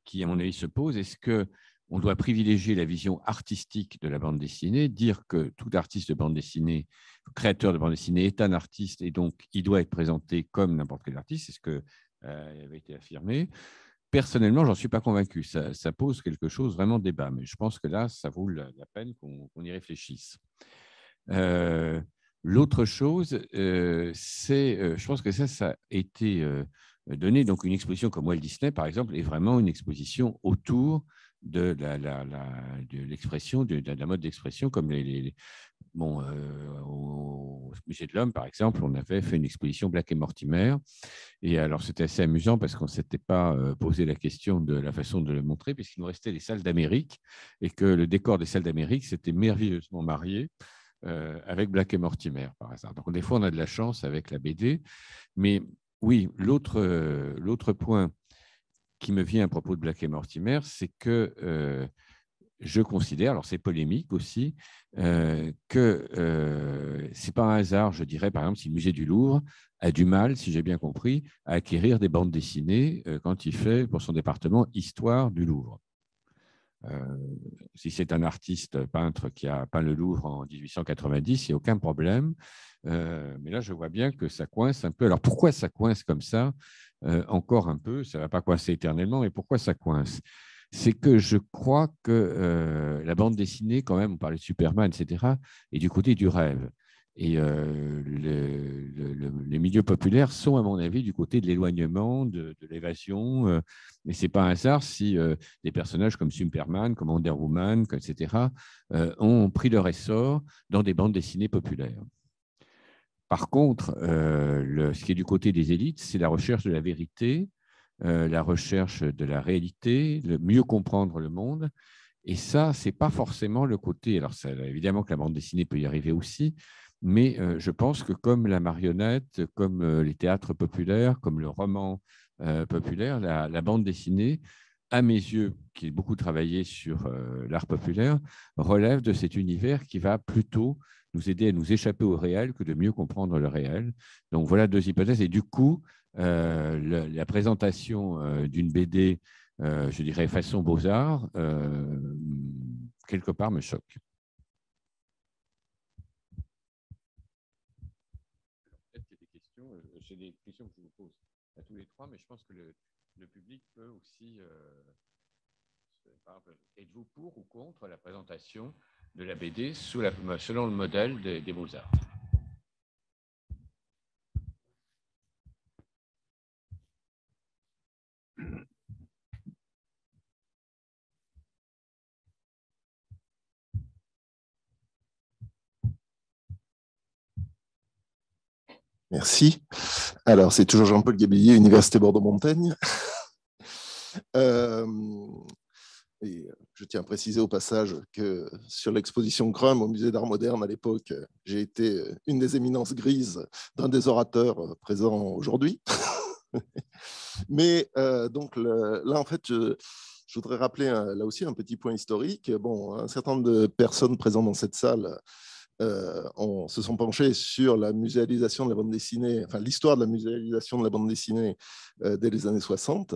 qui, à mon avis, se pose. Est-ce qu'on doit privilégier la vision artistique de la bande dessinée, dire que tout artiste de bande dessinée, créateur de bande dessinée, est un artiste et donc il doit être présenté comme n'importe quel artiste? C'est ce qui avait été affirmé. Personnellement, je n'en suis pas convaincu. Ça pose quelque chose vraiment de débat, mais je pense que là, ça vaut la peine qu'on y réfléchisse. L'autre chose, je pense que ça a été donné. Donc, une exposition comme Walt Disney, par exemple, est vraiment une exposition autour de l'expression, de la mode d'expression, comme au Musée de l'Homme, par exemple, on avait fait une exposition Black et Mortimer. Et alors, c'était assez amusant parce qu'on ne s'était pas posé la question de la façon de le montrer, puisqu'il nous restait les salles d'Amérique et que le décor des salles d'Amérique s'était merveilleusement marié avec Black et Mortimer, par hasard. Donc, des fois, on a de la chance avec la BD. Mais oui, l'autre point qui me vient à propos de Black et Mortimer, c'est que je considère, alors c'est polémique aussi, que ce n'est pas un hasard, je dirais, par exemple, si le musée du Louvre a du mal, si j'ai bien compris, à acquérir des bandes dessinées quand il fait pour son département Histoire du Louvre. Si c'est un artiste peintre qui a peint le Louvre en 1890, il n'y a aucun problème. Mais là, je vois bien que ça coince un peu. Alors, pourquoi ça coince comme ça? Encore un peu, ça ne va pas coincer éternellement, mais pourquoi ça coince? C'est que je crois que la bande dessinée, quand même, on parlait de Superman, etc., est du côté du rêve. Et les milieux populaires sont, à mon avis, du côté de l'éloignement, de l'évasion. Et ce n'est pas un hasard si des personnages comme Superman, comme Wonder Woman, etc., ont pris leur essor dans des bandes dessinées populaires. Par contre, ce qui est du côté des élites, c'est la recherche de la vérité, la recherche de la réalité, le mieux comprendre le monde. Et ça, ce n'est pas forcément le côté… Alors, évidemment que la bande dessinée peut y arriver aussi, mais je pense que comme la marionnette, comme les théâtres populaires, comme le roman populaire, la bande dessinée, à mes yeux, qui ai beaucoup travaillé sur l'art populaire, relève de cet univers qui va plutôt nous aider à nous échapper au réel que de mieux comprendre le réel. Donc voilà deux hypothèses. Et du coup, la présentation d'une BD, je dirais façon Beaux-Arts, quelque part me choque. J'ai des questions que je vous pose à tous les trois, mais je pense que le public peut aussi… Êtes-vous pour ou contre la présentation de la BD selon le modèle des Beaux-Arts? Merci. Alors, c'est toujours Jean-Paul Gabillier, Université Bordeaux-Montaigne. Et Je tiens à préciser au passage que sur l'exposition Crumb au Musée d'Art Moderne à l'époque, j'ai été une des éminences grises d'un des orateurs présents aujourd'hui. Mais donc là, en fait, je voudrais rappeler là aussi un petit point historique. Bon, un certain nombre de personnes présentes dans cette salle se sont penchés sur la muséalisation de la bande dessinée, enfin l'histoire de la muséalisation de la bande dessinée dès les années 60.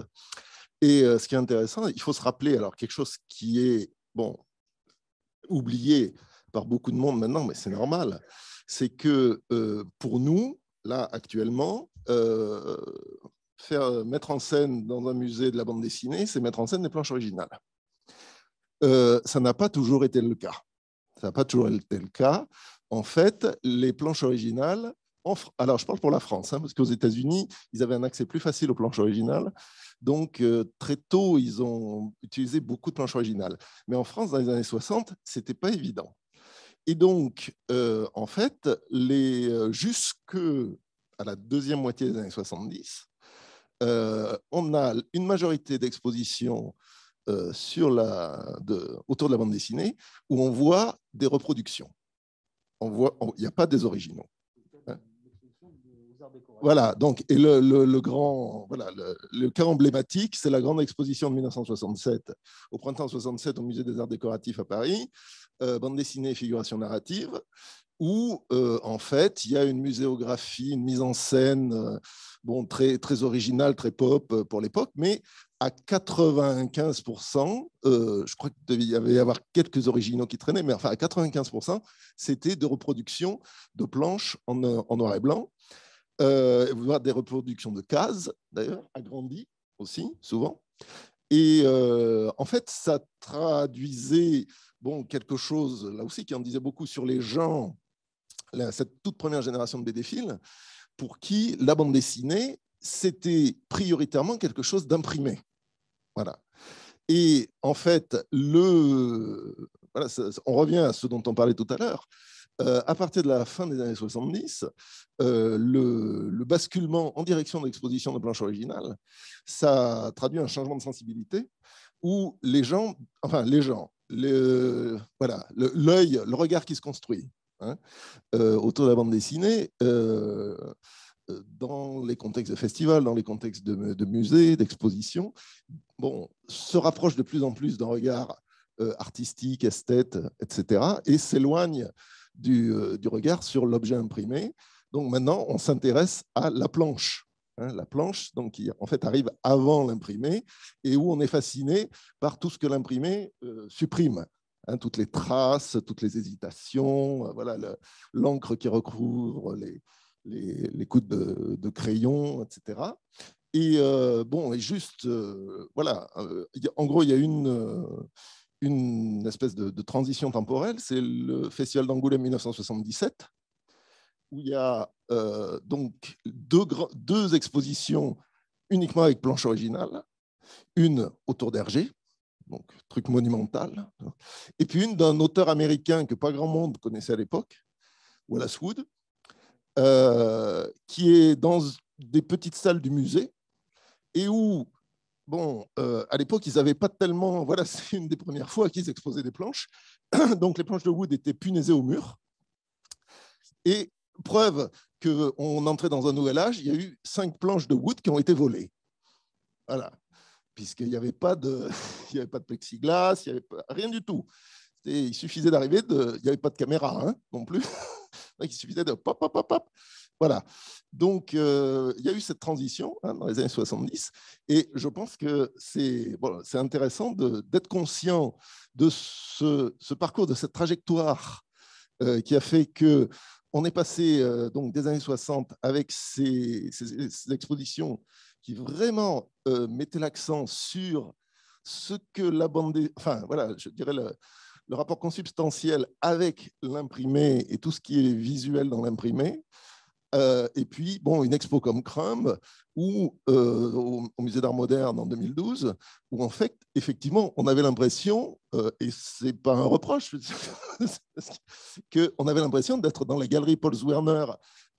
Et ce qui est intéressant, il faut se rappeler alors quelque chose qui est bon oublié par beaucoup de monde maintenant, mais c'est normal, c'est que pour nous, là actuellement, mettre en scène dans un musée de la bande dessinée, c'est mettre en scène des planches originales. Ça n'a pas toujours été le cas. Ça n'a pas toujours été le cas. En fait, les planches originales, alors je parle pour la France, parce qu'aux États-Unis, ils avaient un accès plus facile aux planches originales. Donc, très tôt, ils ont utilisé beaucoup de planches originales. Mais en France, dans les années 60, ce n'était pas évident. Et donc, en fait, jusqu'à la deuxième moitié des années 70, on a une majorité d'expositions autour de la bande dessinée où on voit des reproductions. Il n'y a pas des originaux. Voilà, donc, et le cas emblématique, c'est la grande exposition de 1967, au printemps 67, au Musée des Arts Décoratifs à Paris, bande dessinée et figuration narrative, où, en fait, il y a une muséographie, une mise en scène très, très originale, très pop pour l'époque, mais à 95%, je crois qu'il devait y avoir quelques originaux qui traînaient, mais enfin à 95%, c'était des reproductions de planches en noir et blanc. Vous voyez des reproductions de cases, d'ailleurs, agrandies aussi, souvent. Et en fait, ça traduisait quelque chose, là aussi, qui en disait beaucoup sur les gens, cette toute première génération de BD-Phile, pour qui la bande dessinée, c'était prioritairement quelque chose d'imprimé. Voilà. Et en fait, on revient à ce dont on parlait tout à l'heure. À partir de la fin des années 70, le basculement en direction de l'exposition de planches originales, ça traduit un changement de sensibilité où l'œil, le regard qui se construit autour de la bande dessinée, dans les contextes de festivals, dans les contextes de musées, d'expositions, se rapproche de plus en plus d'un regard artistique, esthète, etc., et s'éloigne du regard sur l'objet imprimé. Donc maintenant, on s'intéresse à la planche. La planche, donc, qui en fait arrive avant l'imprimé, et où on est fasciné par tout ce que l'imprimé supprime. Toutes les traces, toutes les hésitations, l'encre qui recouvre les coups de crayon, etc. Et en gros, il y a une espèce de transition temporelle, c'est le Festival d'Angoulême 1977, où il y a donc deux expositions uniquement avec planche originale, une autour d'Hergé, donc truc monumental, et puis une d'un auteur américain que pas grand monde connaissait à l'époque, Wallace Wood, qui est dans des petites salles du musée, et où, à l'époque, ils n'avaient pas tellement... Voilà, c'est une des premières fois qu'ils exposaient des planches. Donc, les planches de Wood étaient punaisées au mur. Et preuve qu'on entrait dans un nouvel âge, il y a eu 5 planches de Wood qui ont été volées. Voilà. Puisqu'il n'y avait pas de plexiglas, il n'y avait rien du tout. Il suffisait d'arriver, il n'y avait pas de caméra non plus. Il suffisait de pop, pop, pop, pop. Voilà. Donc, il y a eu cette transition dans les années 70, et je pense que c'est intéressant d'être conscient de ce parcours, de cette trajectoire qui a fait qu'on est passé donc des années 60 avec ces expositions qui vraiment mettaient l'accent sur ce que la bande... Enfin, voilà, je dirais le rapport consubstantiel avec l'imprimé et tout ce qui est visuel dans l'imprimé. Et puis, une expo comme Crumb, au Musée d'Art Moderne en 2012, où en fait, effectivement, on avait l'impression, et ce n'est pas un reproche, qu'on avait l'impression d'être dans la galerie Paul Werner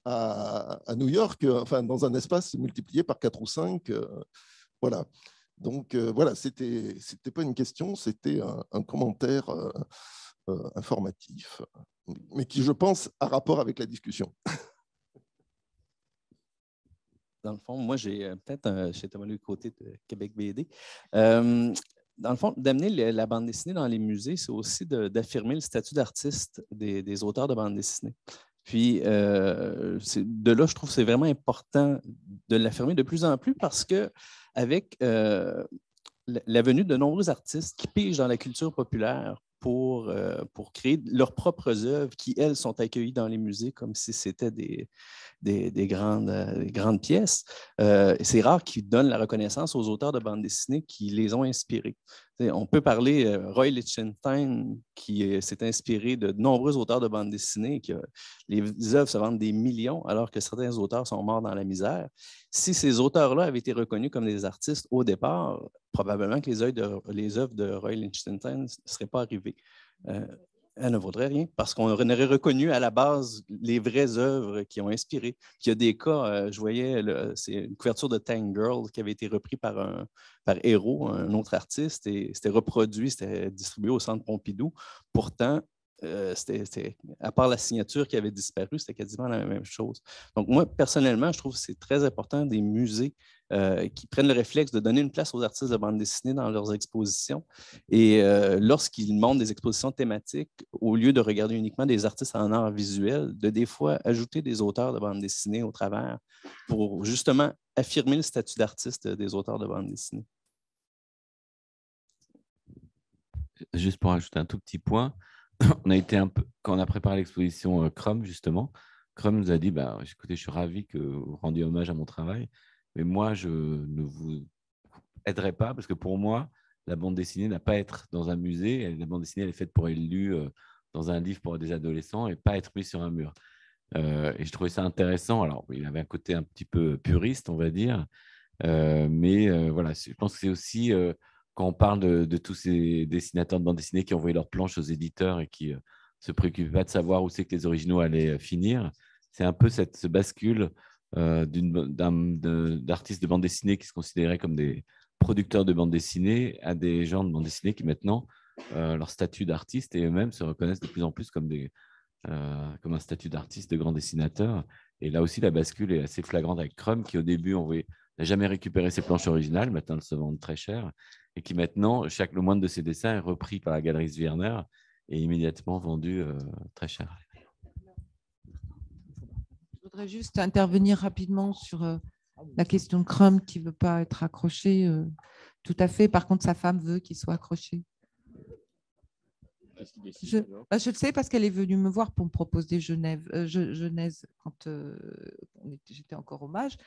à New York, enfin, dans un espace multiplié par 4 ou 5. Voilà. Donc voilà, c'était pas une question, c'était un commentaire informatif, mais qui, je pense, a rapport avec la discussion. Dans le fond, moi, j'ai peut-être chez Thomas Louis Côté de Québec BD. Dans le fond, d'amener la bande dessinée dans les musées, c'est aussi d'affirmer le statut d'artiste des auteurs de bande dessinée. Puis, de là, je trouve que c'est vraiment important de l'affirmer de plus en plus parce qu'avec la venue de nombreux artistes qui pigent dans la culture populaire pour créer leurs propres œuvres qui, elles, sont accueillies dans les musées comme si c'était des grandes pièces. C'est rare qu'ils donnent la reconnaissance aux auteurs de bande dessinée qui les ont inspirés. On peut parler Roy Lichtenstein, qui s'est inspiré de nombreux auteurs de bande dessinée, les œuvres se vendent des millions, alors que certains auteurs sont morts dans la misère. Si ces auteurs-là avaient été reconnus comme des artistes au départ, probablement que les œuvres de Roy Lichtenstein ne seraient pas arrivées. Elle ne vaudrait rien parce qu'on aurait reconnu à la base les vraies œuvres qui ont inspiré. Puis il y a des cas, je voyais, c'est une couverture de Tank Girl qui avait été repris par Hérault, un autre artiste, et c'était reproduit, c'était distribué au Centre Pompidou. Pourtant, à part la signature qui avait disparu, c'était quasiment la même chose. Donc moi, personnellement, je trouve que c'est très important des musées qui prennent le réflexe de donner une place aux artistes de bande dessinée dans leurs expositions. Et lorsqu'ils montrent des expositions thématiques, au lieu de regarder uniquement des artistes en art visuel, de des fois ajouter des auteurs de bande dessinée au travers pour justement affirmer le statut d'artiste des auteurs de bande dessinée. Juste pour ajouter un tout petit point, on a été quand on a préparé l'exposition Crum, justement, Crum nous a dit écoutez, je suis ravi que vous rendiez hommage à mon travail, mais moi, je ne vous aiderai pas parce que pour moi, la bande dessinée n'a pas à être dans un musée. La bande dessinée, elle est faite pour être lue dans un livre pour des adolescents et pas être mise sur un mur. Et je trouvais ça intéressant. Alors, il avait un côté un petit peu puriste, on va dire, mais voilà, je pense que c'est aussi quand on parle de tous ces dessinateurs de bande dessinée qui envoyaient leurs planches aux éditeurs et qui se préoccupaient pas de savoir où c'est que les originaux allaient finir. C'est un peu ce bascule d'artistes de bande dessinée qui se considéraient comme des producteurs de bande dessinée à des gens de bande dessinée qui maintenant leur statut d'artiste et eux-mêmes se reconnaissent de plus en plus comme un statut d'artiste de grand dessinateur. Et là aussi, la bascule est assez flagrante avec Crum qui au début n'a jamais récupéré ses planches originales, maintenant elles se vendent très cher et qui maintenant, le moindre de ses dessins est repris par la galerie Zwirner et immédiatement vendu très cher. Je voudrais juste intervenir rapidement sur la question de Crum qui ne veut pas être accroché. Tout à fait. Par contre, sa femme veut qu'il soit accroché. Je le sais parce qu'elle est venue me voir pour me proposer Genèse quand j'étais encore au MAJ.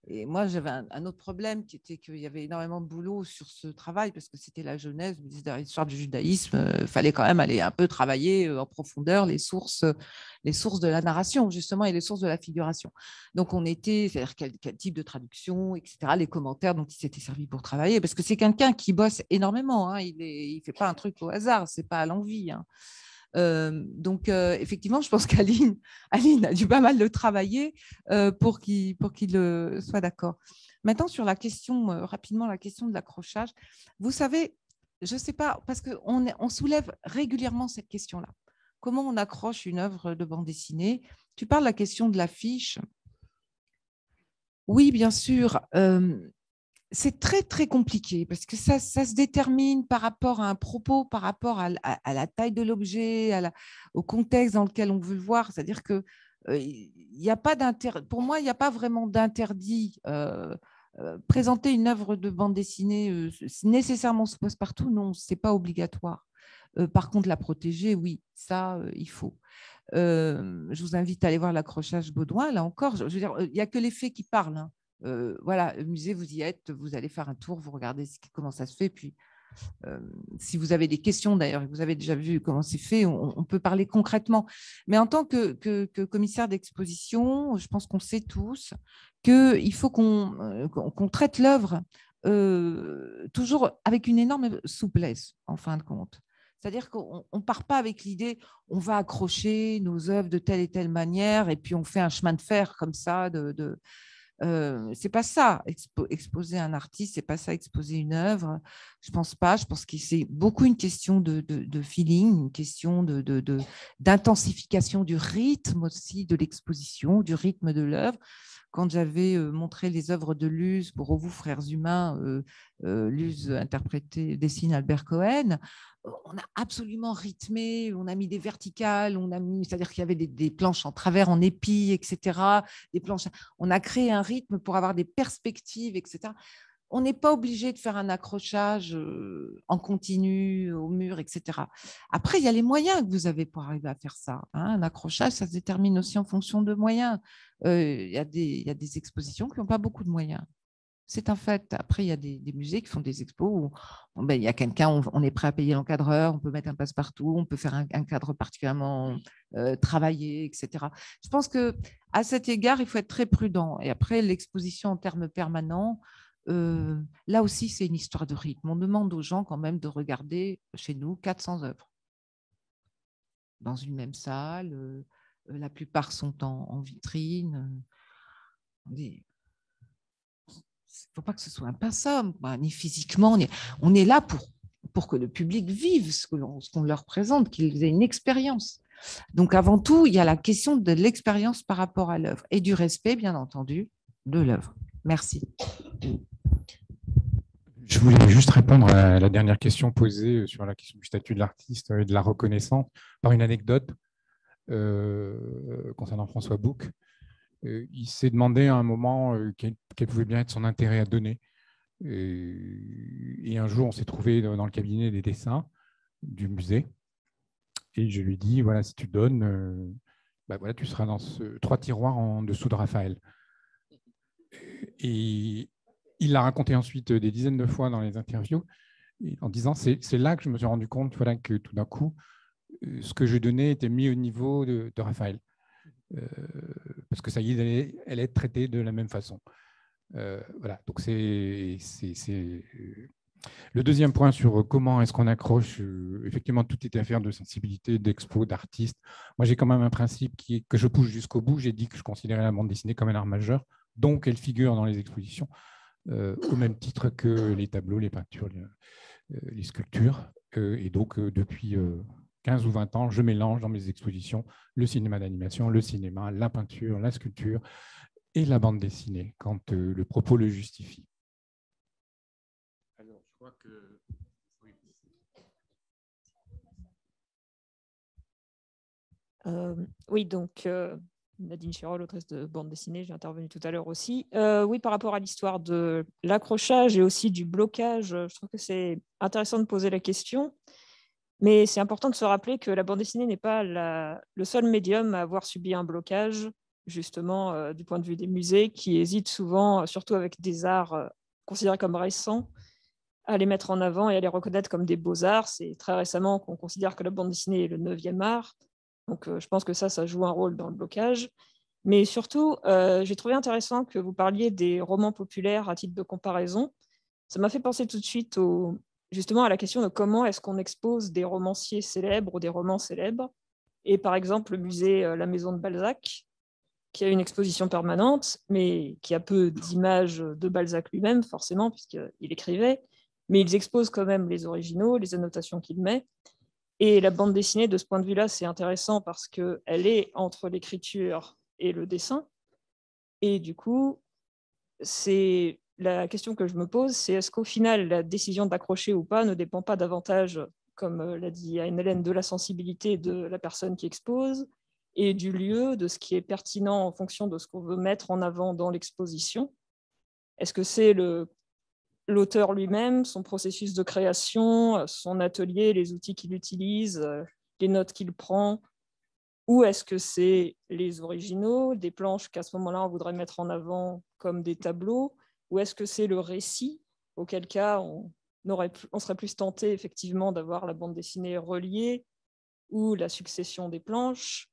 Et moi, j'avais un autre problème qui était qu'il y avait énormément de boulot sur ce travail parce que c'était la Genèse, l'histoire du judaïsme. Il fallait quand même aller un peu travailler en profondeur les sources de la narration, justement, et les sources de la figuration. Donc, c'est-à-dire quel type de traduction, etc., les commentaires dont il s'était servi pour travailler, parce que c'est quelqu'un qui bosse énormément. Hein, il ne fait pas un truc au hasard, ce n'est pas à l'envie. Hein. Donc, effectivement, je pense qu'Aline a dû pas mal le travailler pour qu'il soit d'accord. Maintenant, sur la question, rapidement, la question de l'accrochage. Vous savez, je ne sais pas, parce qu'on soulève régulièrement cette question-là. Comment on accroche une œuvre de bande dessinée? Tu parles de la question de l'affiche. Oui, bien sûr. C'est très, très compliqué parce que ça se détermine par rapport à un propos, par rapport à la taille de l'objet, au contexte dans lequel on veut le voir. C'est-à-dire que y a pas pour moi, il n'y a pas vraiment d'interdit. Présenter une œuvre de bande dessinée nécessairement sous passe-partout, non, ce n'est pas obligatoire. Par contre, la protéger, oui, ça, il faut. Je vous invite à aller voir l'accrochage Baudouin. Là encore, je veux dire, il n'y a que les faits qui parlent. Hein. Voilà, le musée, vous y êtes, vous allez faire un tour, vous regardez comment ça se fait. Puis, si vous avez des questions d'ailleurs, vous avez déjà vu comment c'est fait, on peut parler concrètement. Mais en tant que commissaire d'exposition, je pense qu'on sait tous qu'il faut qu'on traite l'œuvre toujours avec une énorme souplesse, en fin de compte. C'est-à-dire qu'on ne part pas avec l'idée on va accrocher nos œuvres de telle et telle manière et puis on fait un chemin de fer comme ça C'est pas ça, exposer un artiste, c'est pas ça, exposer une œuvre. Je pense pas. Je pense que c'est beaucoup une question de feeling, une question d'intensification du rythme aussi de l'exposition, du rythme de l'œuvre. Quand j'avais montré les œuvres de Luz pour Au vous, frères humains, Luz dessine Albert Cohen, on a absolument rythmé, on a mis des verticales, c'est-à-dire qu'il y avait des planches en travers, en épi, etc. Des planches, on a créé un rythme pour avoir des perspectives, etc. On n'est pas obligé de faire un accrochage en continu au mur, etc. Après, il y a les moyens que vous avez pour arriver à faire ça. Un accrochage, ça se détermine aussi en fonction de moyens. Il y a des expositions qui n'ont pas beaucoup de moyens. C'est un fait. Après, il y a des musées qui font des expos où il y a quelqu'un, on est prêt à payer l'encadreur, on peut mettre un passe-partout, on peut faire un cadre particulièrement travaillé, etc. Je pense qu'à cet égard, il faut être très prudent. Et après, l'exposition en termes permanents, là aussi, c'est une histoire de rythme. On demande aux gens quand même de regarder chez nous 400 œuvres dans une même salle. La plupart sont en vitrine. Il ne faut pas que ce soit impassable, ni physiquement. On est là pour que le public vive ce qu'on leur présente, qu'ils aient une expérience. Donc, avant tout, il y a la question de l'expérience par rapport à l'œuvre et du respect, bien entendu, de l'œuvre. Merci. Je voulais juste répondre à la dernière question posée sur la question du statut de l'artiste et de la reconnaissance par une anecdote concernant François Bouc. Il s'est demandé à un moment quel pouvait bien être son intérêt à donner. Et un jour, on s'est trouvé dans le cabinet des dessins du musée. Et je lui dis, voilà, si tu donnes, voilà, tu seras dans 3 tiroirs en dessous de Raphaël. Et il l'a raconté ensuite des dizaines de fois dans les interviews, en disant, c'est là que je me suis rendu compte, voilà, que tout d'un coup, ce que je donnais était mis au niveau de Raphaël. Parce que ça y est, elle est traitée de la même façon. Voilà, donc c'est le deuxième point sur comment est-ce qu'on accroche. Effectivement, tout est affaire de sensibilité, d'expo, d'artiste. Moi, j'ai quand même un principe que je pousse jusqu'au bout. J'ai dit que je considérais la bande dessinée comme un art majeur, donc elle figure dans les expositions, au même titre que les tableaux, les peintures, les sculptures. Et donc, depuis 15 ou 20 ans, je mélange dans mes expositions le cinéma d'animation, le cinéma, la peinture, la sculpture et la bande dessinée, quand le propos le justifie. Alors, je crois que... Oui, donc Nadine Chirol, autrice de bande dessinée, j'ai intervenu tout à l'heure aussi. Oui, par rapport à l'histoire de l'accrochage et aussi du blocage, je trouve que c'est intéressant de poser la question. Mais c'est important de se rappeler que la bande dessinée n'est pas le seul médium à avoir subi un blocage, justement, du point de vue des musées, qui hésitent souvent, surtout avec des arts considérés comme récents, à les mettre en avant et à les reconnaître comme des beaux-arts. C'est très récemment qu'on considère que la bande dessinée est le 9e art. Donc, je pense que ça joue un rôle dans le blocage. Mais surtout, j'ai trouvé intéressant que vous parliez des romans populaires à titre de comparaison. Ça m'a fait penser tout de suite justement à la question de comment est-ce qu'on expose des romanciers célèbres ou des romans célèbres. Et par exemple, le musée La Maison de Balzac, qui a une exposition permanente, mais qui a peu d'images de Balzac lui-même, forcément, puisqu'il écrivait, mais ils exposent quand même les originaux, les annotations qu'il met. Et la bande dessinée, de ce point de vue-là, c'est intéressant parce qu'elle est entre l'écriture et le dessin. Et du coup, c'est la question que je me pose, c'est est-ce qu'au final, la décision d'accrocher ou pas ne dépend pas davantage, comme l'a dit Anne-Hélène, de la sensibilité de la personne qui expose et du lieu, de ce qui est pertinent en fonction de ce qu'on veut mettre en avant dans l'exposition. Est-ce que c'est l'auteur lui-même, son processus de création, son atelier, les outils qu'il utilise, les notes qu'il prend, ou est-ce que c'est les originaux, des planches qu'à ce moment-là, on voudrait mettre en avant comme des tableaux, ou est-ce que c'est le récit, auquel cas on serait plus tenté effectivement d'avoir la bande dessinée reliée, ou la succession des planches.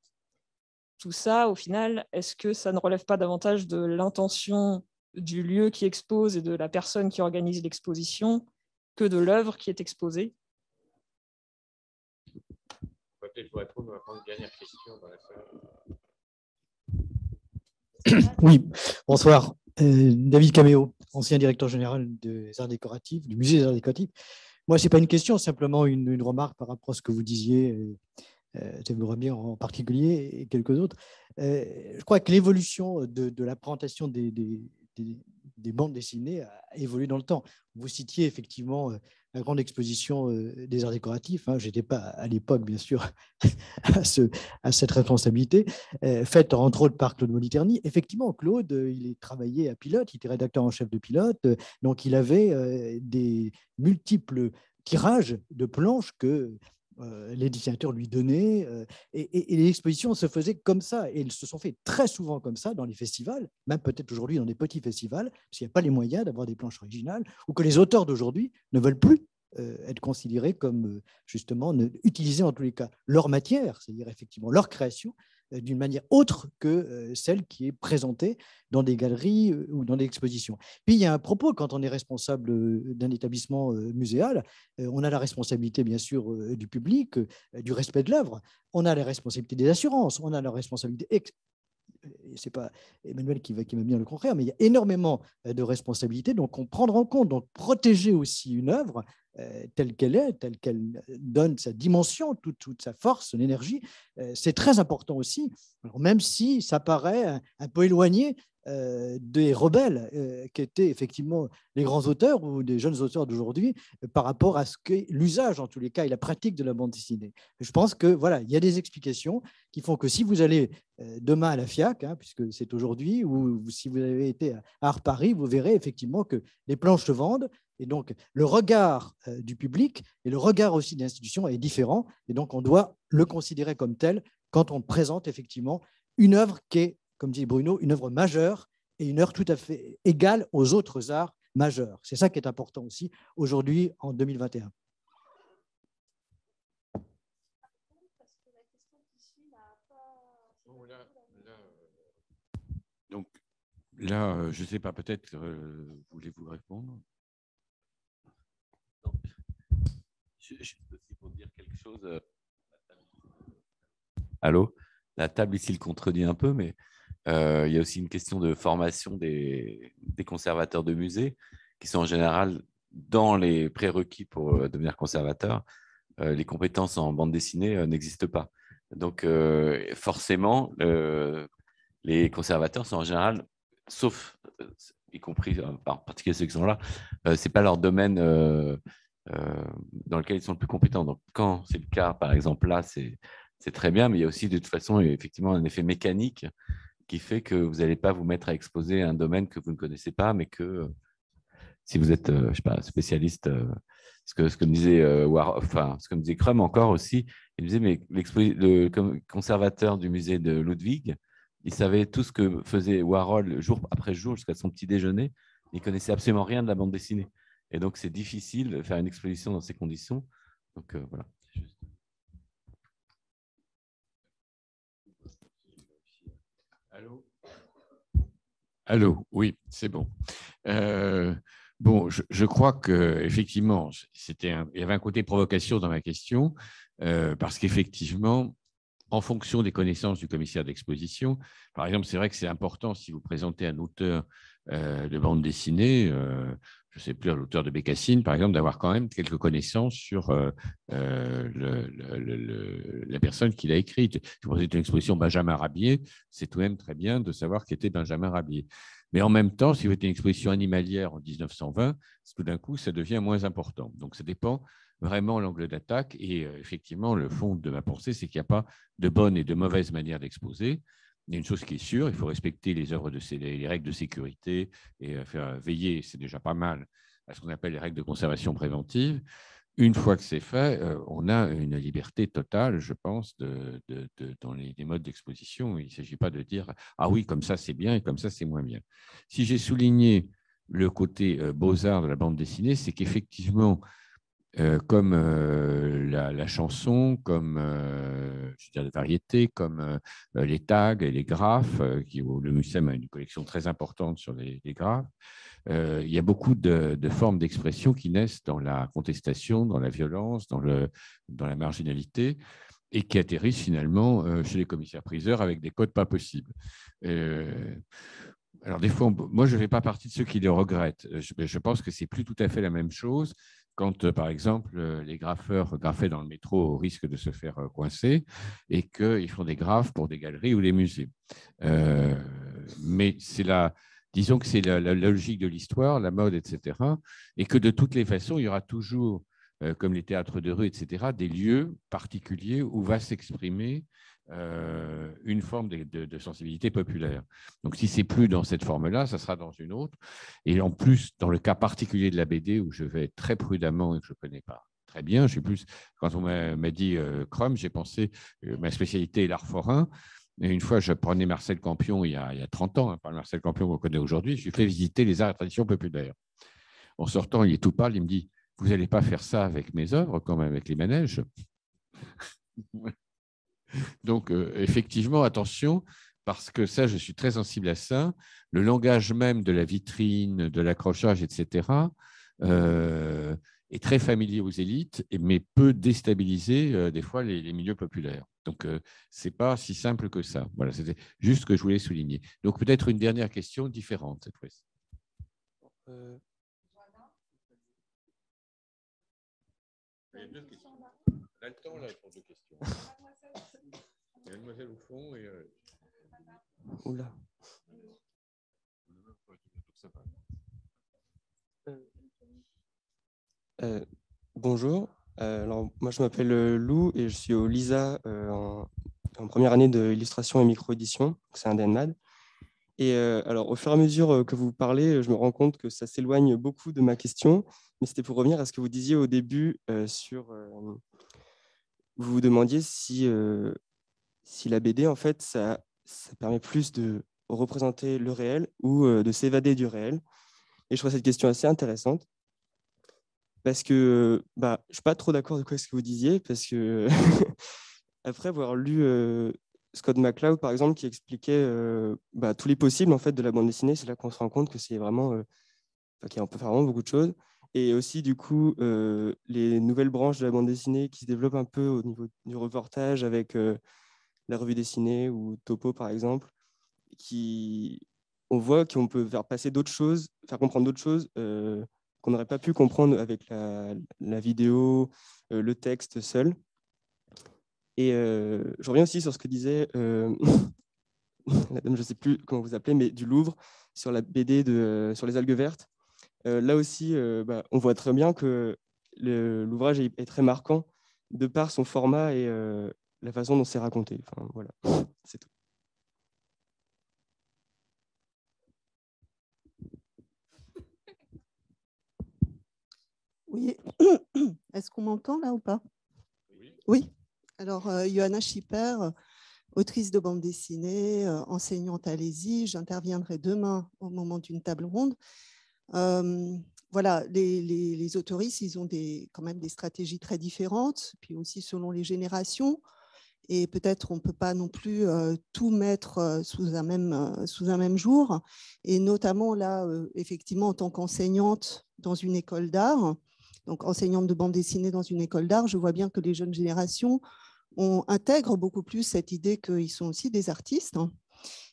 Tout ça, au final, est-ce que ça ne relève pas davantage de l'intention du lieu qui expose et de la personne qui organise l'exposition que de l'œuvre qui est exposée? Peut-être répondre à une dernière question dans la salle. Oui, bonsoir. David Caméo, ancien directeur général des arts décoratifs, du musée des arts décoratifs. Moi, ce n'est pas une question, simplement une remarque par rapport à ce que vous disiez, Thierry Rabien en particulier et quelques autres. Je crois que l'évolution de la présentation des bandes dessinées a évolué dans le temps. Vous citiez effectivement la grande exposition des arts décoratifs. Je n'étais pas à l'époque, bien sûr, à cette responsabilité, faite entre autres par Claude Moliterni. Effectivement, Claude, il travaillait à Pilote, il était rédacteur en chef de Pilote, donc il avait des multiples tirages de planches que les dessinateurs lui donnaient, et les expositions se faisaient comme ça, et elles se sont faites très souvent comme ça dans les festivals, même peut-être aujourd'hui dans des petits festivals, parce qu'il n'y a pas les moyens d'avoir des planches originales, ou que les auteurs d'aujourd'hui ne veulent plus être considérés comme justement utiliser en tous les cas leur matière, c'est-à-dire effectivement leur création, d'une manière autre que celle qui est présentée dans des galeries ou dans des expositions. Puis il y a un propos, quand on est responsable d'un établissement muséal, on a la responsabilité bien sûr du public, du respect de l'œuvre, on a la responsabilité des assurances, on a la responsabilité... C'est pas Emmanuel qui va me dire le contraire, mais il y a énormément de responsabilités, donc on prendra en compte, donc protéger aussi une œuvre telle qu'elle est, telle qu'elle donne sa dimension, toute sa force, son énergie, c'est très important aussi. Alors, même si ça paraît un peu éloigné des rebelles qui étaient effectivement les grands auteurs ou des jeunes auteurs d'aujourd'hui par rapport à ce qu'est l'usage, en tous les cas, et la pratique de la bande dessinée. Je pense que voilà, il y a des explications qui font que si vous allez demain à la FIAC, puisque c'est aujourd'hui, ou si vous avez été à Art Paris, vous verrez effectivement que les planches se vendent. Et donc, le regard du public et le regard aussi des institutions est différent. Et donc, on doit le considérer comme tel quand on présente effectivement une œuvre qui est, comme dit Bruno, une œuvre majeure et une œuvre tout à fait égale aux autres arts majeurs. C'est ça qui est important aussi aujourd'hui en 2021. Donc là, je ne sais pas, peut-être voulez-vous répondre? Juste aussi pour dire quelque chose. Allô? La table ici le contredit un peu, mais il y a aussi une question de formation des conservateurs de musées qui sont en général dans les prérequis pour devenir conservateur. Les compétences en bande dessinée n'existent pas. Donc, forcément, les conservateurs sont en général, sauf, y compris en particulier ceux qui sont là, ce n'est pas leur domaine dans lequel ils sont le plus compétents. Donc, quand c'est le cas, par exemple, là, c'est très bien, mais il y a aussi de toute façon effectivement un effet mécanique qui fait que vous n'allez pas vous mettre à exposer un domaine que vous ne connaissez pas, mais que si vous êtes, je sais pas, spécialiste, ce que me disait ce que me disait Crum encore aussi, il me disait, mais le conservateur du musée de Ludwig, il savait tout ce que faisait Warhol jour après jour jusqu'à son petit déjeuner, il ne connaissait absolument rien de la bande dessinée. Et donc, c'est difficile de faire une exposition dans ces conditions. Donc, voilà. Allô? Allô, oui, c'est bon. Bon, je crois qu'effectivement, il y avait un côté provocation dans ma question, parce qu'effectivement, en fonction des connaissances du commissaire d'exposition, par exemple, c'est vrai que c'est important si vous présentez un auteur de bande dessinée, je ne sais plus, l'auteur de Bécassine, par exemple, d'avoir quand même quelques connaissances sur la personne qui l'a écrite. Si vous présentez une exposition Benjamin Rabier, c'est tout de même très bien de savoir qui était Benjamin Rabier. Mais en même temps, si vous faites une exposition animalière en 1920, tout d'un coup, ça devient moins important. Donc, ça dépend vraiment de l'angle d'attaque. Et effectivement, le fond de ma pensée, c'est qu'il n'y a pas de bonne et de mauvaise manière d'exposer. Il y a une chose qui est sûre, il faut respecter les règles de sécurité et faire veiller, c'est déjà pas mal, à ce qu'on appelle les règles de conservation préventive. Une fois que c'est fait, on a une liberté totale, je pense, dans les modes d'exposition. Il ne s'agit pas de dire « Ah oui, comme ça c'est bien et comme ça c'est moins bien ». Si j'ai souligné le côté beaux-arts de la bande dessinée, c'est qu'effectivement, comme la chanson, comme je veux dire, les variétés, comme les tags et les graphes, le MUSEM a une collection très importante sur les graphes. Il y a beaucoup de formes d'expression qui naissent dans la contestation, dans la violence, dans la marginalité, et qui atterrissent finalement chez les commissaires-priseurs avec des codes pas possibles. Alors, des fois, moi, je ne fais pas partie de ceux qui le regrettent. Je pense que c'est plus tout à fait la même chose quand, par exemple, les graffeurs graffaient dans le métro au risque de se faire coincer et qu'ils font des graphes pour des galeries ou des musées. Mais disons que c'est la logique de l'histoire, la mode, etc. Et que de toutes les façons, il y aura toujours, comme les théâtres de rue, etc., des lieux particuliers où va s'exprimer une forme de sensibilité populaire. Donc, si ce n'est plus dans cette forme-là, ça sera dans une autre. Et en plus, dans le cas particulier de la BD, où je vais très prudemment et que je ne connais pas très bien, quand on m'a dit Crum, j'ai pensé ma spécialité est l'art forain. Et une fois, je prenais Marcel Campion il y a 30 ans, hein, pas le Marcel Campion qu'on connaît aujourd'hui, je lui ai fait visiter les arts et traditions populaires. En sortant, il est tout pâle, il me dit « Vous n'allez pas faire ça avec mes œuvres, comme avec les manèges ?» Donc, effectivement, attention, parce que ça, je suis très sensible à ça. Le langage même de la vitrine, de l'accrochage, etc., est très familier aux élites, mais peut déstabiliser des fois les milieux populaires. Donc, ce n'est pas si simple que ça. Voilà, c'était juste ce que je voulais souligner. Donc, peut-être une dernière question différente cette fois-ci. Il y a 2 questions. On a le temps là pour 2 questions. Il y a une demoiselle au fond et. Oula. Bonjour. Alors, moi, je m'appelle Lou et je suis au LISA en première année d'illustration et micro-édition. C'est un DNMAD. Et alors, au fur et à mesure que vous parlez, je me rends compte que ça s'éloigne beaucoup de ma question. Mais c'était pour revenir à ce que vous disiez au début vous vous demandiez si la BD, en fait, ça permet plus de représenter le réel ou de s'évader du réel. Et je trouve cette question assez intéressante parce que je ne suis pas trop d'accord de quoi ce que vous disiez, parce que après avoir lu Scott McCloud, par exemple, qui expliquait tous les possibles en fait, de la bande dessinée, c'est là qu'on se rend compte que c'est vraiment, qu'on peut faire vraiment beaucoup de choses. Et aussi, du coup, les nouvelles branches de la bande dessinée qui se développent un peu au niveau du reportage avec la revue dessinée ou Topo, par exemple, on voit qu'on peut faire passer d'autres choses, faire comprendre d'autres choses qu'on n'aurait pas pu comprendre avec la vidéo, le texte seul. Et je reviens aussi sur ce que disait la dame, je ne sais plus comment vous appelez, mais du Louvre, sur la BD sur les algues vertes. Là aussi, on voit très bien que l'ouvrage est très marquant de par son format et la façon dont c'est raconté. Enfin, voilà, c'est tout. Oui. Est-ce qu'on m'entend là ou pas? Oui. Alors, Johanna Schipper, autrice de bande dessinée, enseignante à l'ESI. J'interviendrai demain au moment d'une table ronde. Voilà, les autoristes, ils ont quand même des stratégies très différentes, puis aussi selon les générations. Et peut-être on ne peut pas non plus tout mettre sous un même jour. Et notamment là, effectivement, en tant qu'enseignante dans une école d'art, donc enseignante de bande dessinée dans une école d'art, je vois bien que les jeunes générations intègrent beaucoup plus cette idée qu'ils sont aussi des artistes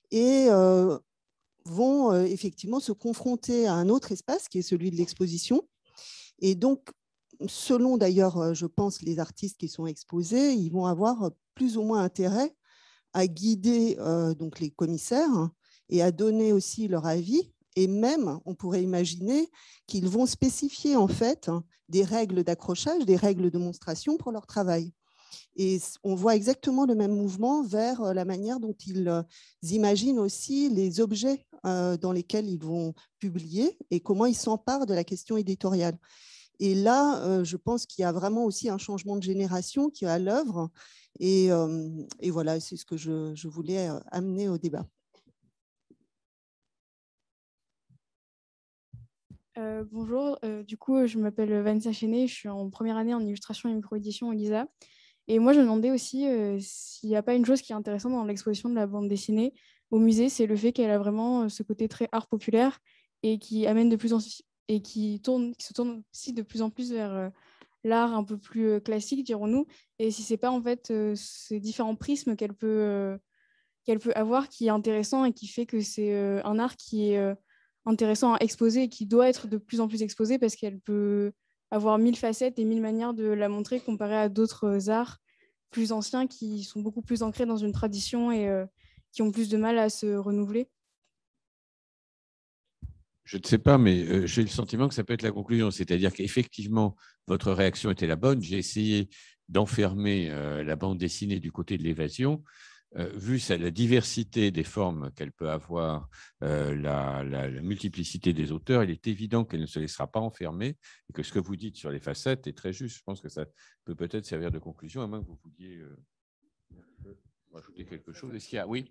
et vont effectivement se confronter à un autre espace qui est celui de l'exposition. Et donc, selon d'ailleurs, je pense, les artistes qui sont exposés, ils vont avoir plus ou moins intérêt à guider donc les commissaires et à donner aussi leur avis. Et même, on pourrait imaginer qu'ils vont spécifier en fait des règles d'accrochage, des règles de monstration pour leur travail. Et on voit exactement le même mouvement vers la manière dont ils imaginent aussi les objets dans lesquels ils vont publier et comment ils s'emparent de la question éditoriale. Et là, je pense qu'il y a vraiment aussi un changement de génération qui est à l'œuvre. Et voilà, c'est ce que je voulais amener au débat. Bonjour, du coup, je m'appelle Vanessa Chenet, je suis en première année en illustration et micro-édition au LISA. Et moi, je me demandais aussi s'il n'y a pas une chose qui est intéressante dans l'exposition de la bande dessinée au musée, c'est le fait qu'elle a vraiment ce côté très art populaire et qui amène de plus en plus et qui se tourne aussi de plus en plus vers l'art un peu plus classique, dirons-nous. Et si c'est pas en fait ces différents prismes qu'elle peut avoir qui est intéressant et qui fait que c'est un art qui est intéressant à exposer et qui doit être de plus en plus exposé parce qu'elle peut avoir 1000 facettes et 1000 manières de la montrer comparé à d'autres arts plus anciens qui sont beaucoup plus ancrés dans une tradition et qui ont plus de mal à se renouveler. Je ne sais pas, mais j'ai le sentiment que ça peut être la conclusion. C'est-à-dire qu'effectivement, votre réaction était la bonne. J'ai essayé d'enfermer la bande dessinée du côté de l'évasion. Vu la diversité des formes qu'elle peut avoir, la multiplicité des auteurs, il est évident qu'elle ne se laissera pas enfermer et que ce que vous dites sur les facettes est très juste. Je pense que ça peut peut-être servir de conclusion, à moins que vous vouliez rajouter quelque chose. Est-ce qu'il y a... Oui,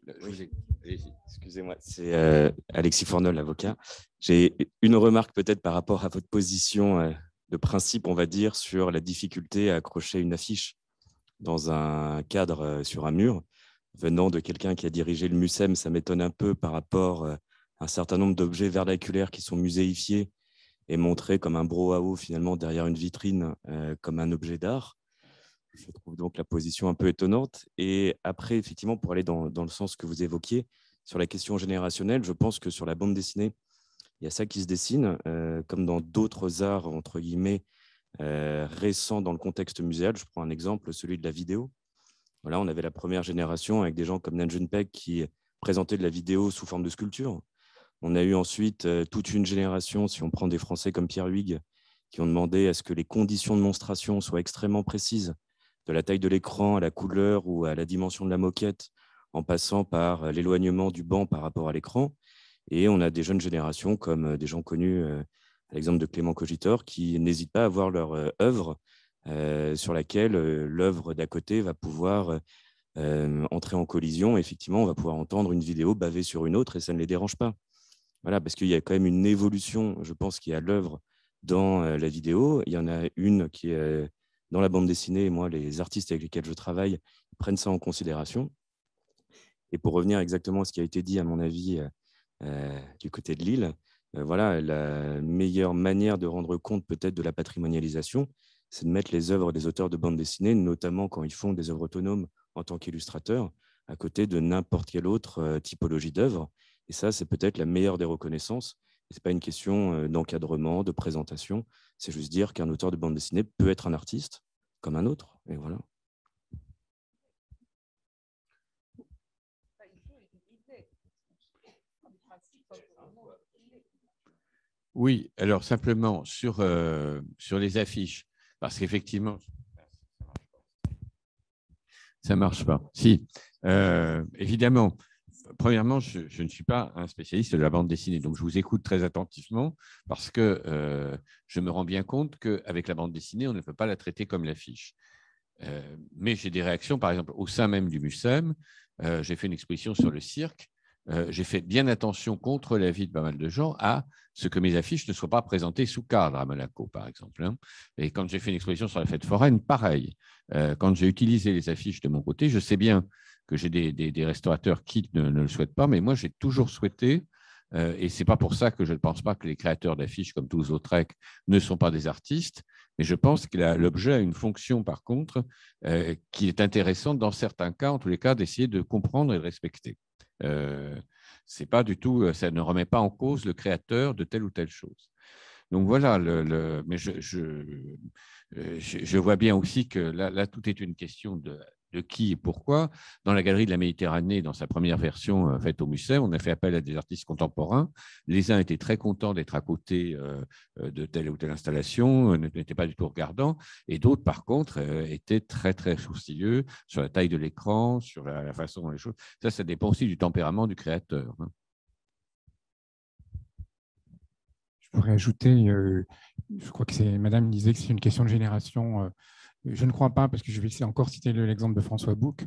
allez-y. Excusez-moi, c'est Alexis Fournol, l'avocat. J'ai une remarque peut-être par rapport à votre position de principe, on va dire, sur la difficulté à accrocher une affiche dans un cadre sur un mur. Venant de quelqu'un qui a dirigé le MUSEM, ça m'étonne un peu par rapport à un certain nombre d'objets vernaculaires qui sont muséifiés et montrés comme un brouhaha finalement derrière une vitrine comme un objet d'art. Je trouve donc la position un peu étonnante. Et après, effectivement, pour aller dans le sens que vous évoquiez, sur la question générationnelle, je pense que sur la bande dessinée, il y a ça qui se dessine, comme dans d'autres arts, entre guillemets, récents dans le contexte muséal. Je prends un exemple, celui de la vidéo. Voilà, on avait la première génération avec des gens comme Nan Junpei qui présentaient de la vidéo sous forme de sculpture. On a eu ensuite toute une génération, si on prend des Français comme Pierre Huyghe, qui ont demandé à ce que les conditions de monstration soient extrêmement précises, de la taille de l'écran à la couleur ou à la dimension de la moquette, en passant par l'éloignement du banc par rapport à l'écran. Et on a des jeunes générations comme des gens connus, à l'exemple de Clément Cogitor, qui n'hésitent pas à voir leur œuvre sur laquelle l'œuvre d'à côté va pouvoir entrer en collision. Effectivement, on va pouvoir entendre une vidéo baver sur une autre et ça ne les dérange pas. Voilà, parce qu'il y a quand même une évolution, je pense, qui est à l'œuvre dans la vidéo. Il y en a une qui est dans la bande dessinée. Moi, les artistes avec lesquels je travaille prennent ça en considération. Et pour revenir exactement à ce qui a été dit, à mon avis, du côté de Lille, voilà, la meilleure manière de rendre compte peut-être de la patrimonialisation, c'est de mettre les œuvres des auteurs de bande dessinée, notamment quand ils font des œuvres autonomes en tant qu'illustrateurs, à côté de n'importe quelle autre typologie d'œuvre. Et ça, c'est peut-être la meilleure des reconnaissances. Ce n'est pas une question d'encadrement, de présentation. C'est juste dire qu'un auteur de bande dessinée peut être un artiste comme un autre. Et voilà. Oui, alors simplement sur les affiches, parce qu'effectivement, ça ne marche pas. Si, évidemment, premièrement, je ne suis pas un spécialiste de la bande dessinée, donc je vous écoute très attentivement parce que je me rends bien compte qu'avec la bande dessinée, on ne peut pas la traiter comme l'affiche. Mais j'ai des réactions, par exemple, au sein même du MUSEM. J'ai fait une exposition sur le cirque. J'ai fait bien attention, contre l'avis de pas mal de gens, à ce que mes affiches ne soient pas présentées sous cadre à Monaco, par exemple. Et quand j'ai fait une exposition sur la fête foraine, pareil. Quand j'ai utilisé les affiches de mon côté, je sais bien que j'ai des restaurateurs qui ne le souhaitent pas, mais moi, j'ai toujours souhaité, et ce n'est pas pour ça que je ne pense pas que les créateurs d'affiches, comme Toulouse-Lautrec, ne sont pas des artistes, mais je pense que l'objet a une fonction, par contre, qui est intéressante dans certains cas, en tous les cas, d'essayer de comprendre et de respecter. C'est pas du tout, ça ne remet pas en cause le créateur de telle ou telle chose. Donc voilà, mais je vois bien aussi que là, tout est une question de qui et pourquoi. Dans la Galerie de la Méditerranée, dans sa première version faite au MUSEM, on a fait appel à des artistes contemporains. Les uns étaient très contents d'être à côté de telle ou telle installation, n'étaient pas du tout regardants, et d'autres, par contre, étaient très, très sourcilleux sur la taille de l'écran, sur la façon dont les choses... Ça dépend aussi du tempérament du créateur. Je pourrais ajouter, je crois que c'est Madame disait que c'est une question de génération. Je ne crois pas, parce que je vais encore citer l'exemple de François Bouc.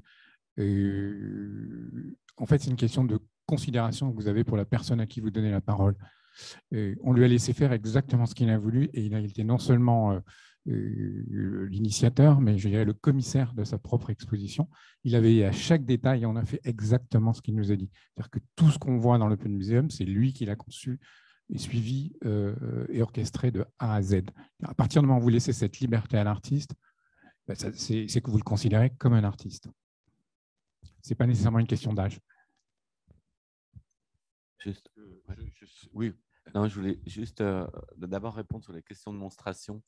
En fait, c'est une question de considération que vous avez pour la personne à qui vous donnez la parole. On lui a laissé faire exactement ce qu'il a voulu et il a été non seulement l'initiateur, mais je dirais le commissaire de sa propre exposition. Il a veillé à chaque détail et on a fait exactement ce qu'il nous a dit. C'est-à-dire que tout ce qu'on voit dans l'Open Museum, c'est lui qui l'a conçu et suivi et orchestré de A à Z. À partir du moment où vous laissez cette liberté à l'artiste, c'est que vous le considérez comme un artiste. Ce n'est pas nécessairement une question d'âge. Oui, non, je voulais juste d'abord répondre sur les questions de monstration.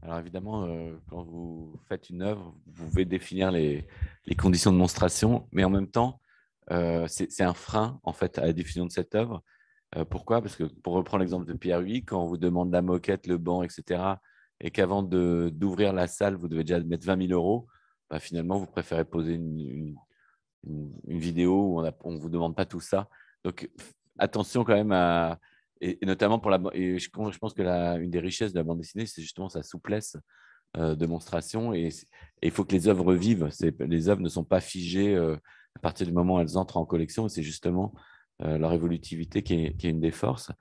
Alors évidemment, quand vous faites une œuvre, vous pouvez définir les conditions de monstration, mais en même temps, c'est un frein en fait à la diffusion de cette œuvre. Pourquoi? Parce que pour reprendre l'exemple de Pierre Huy, quand on vous demande la moquette, le banc, etc., et qu'avant d'ouvrir la salle, vous devez déjà mettre 20 000 €, bah, finalement, vous préférez poser une vidéo où on ne vous demande pas tout ça. Donc, attention quand même à… Et notamment pour et je pense que une des richesses de la bande dessinée, c'est justement sa souplesse de monstration. Et il faut que les œuvres vivent. Les œuvres ne sont pas figées à partir du moment où elles entrent en collection. C'est justement leur évolutivité qui est une des forces.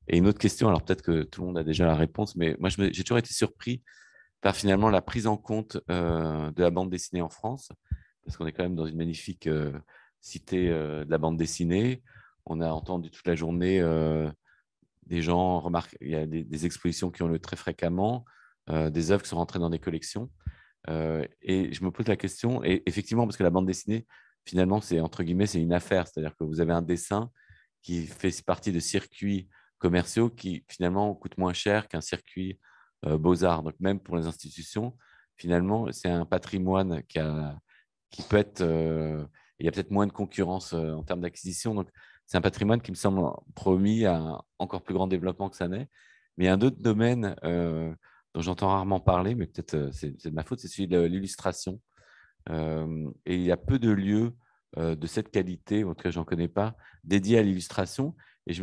Et une autre question, alors peut-être que tout le monde a déjà la réponse, mais moi, j'ai toujours été surpris par finalement la prise en compte de la bande dessinée en France, parce qu'on est quand même dans une magnifique cité de la bande dessinée. On a entendu toute la journée des gens remarquent, il y a des expositions qui ont lieu très fréquemment, des œuvres qui sont rentrées dans des collections. Et je me pose la question, et effectivement, parce que la bande dessinée, finalement, c'est entre guillemets, c'est une affaire, c'est-à-dire que vous avez un dessin qui fait partie de circuits commerciaux qui finalement coûtent moins cher qu'un circuit beaux-arts. Donc même pour les institutions, finalement, c'est un patrimoine qui peut être… il y a peut-être moins de concurrence en termes d'acquisition. Donc, c'est un patrimoine qui me semble promis à un encore plus grand développement que ça n'est. Mais il y a un autre domaine dont j'entends rarement parler, mais peut-être c'est de ma faute, c'est celui de l'illustration. Et il y a peu de lieux de cette qualité, en tout cas, je n'en connais pas, dédiés à l'illustration. Et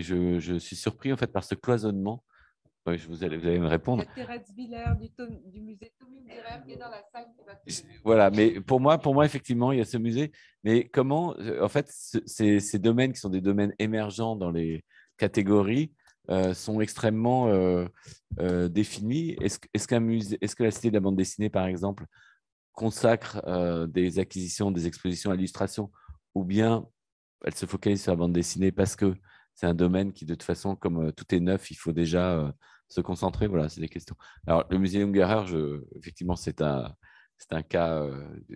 je suis surpris en fait par ce cloisonnement. Oui, vous allez me répondre. Il y a Thérèse Villers du musée Tommy Murer qui est dans la salle. Voilà, mais pour moi, effectivement, il y a ce musée. Mais comment, en fait, ces domaines qui sont des domaines émergents dans les catégories sont extrêmement définis. Est-ce que la Cité de la bande dessinée, par exemple, consacre des acquisitions, des expositions à l'illustration, ou bien elle se focalise sur la bande dessinée parce que c'est un domaine qui, de toute façon, comme tout est neuf, il faut déjà se concentrer. Voilà, c'est des questions. Alors, le musée Ungerer, effectivement, c'est un cas,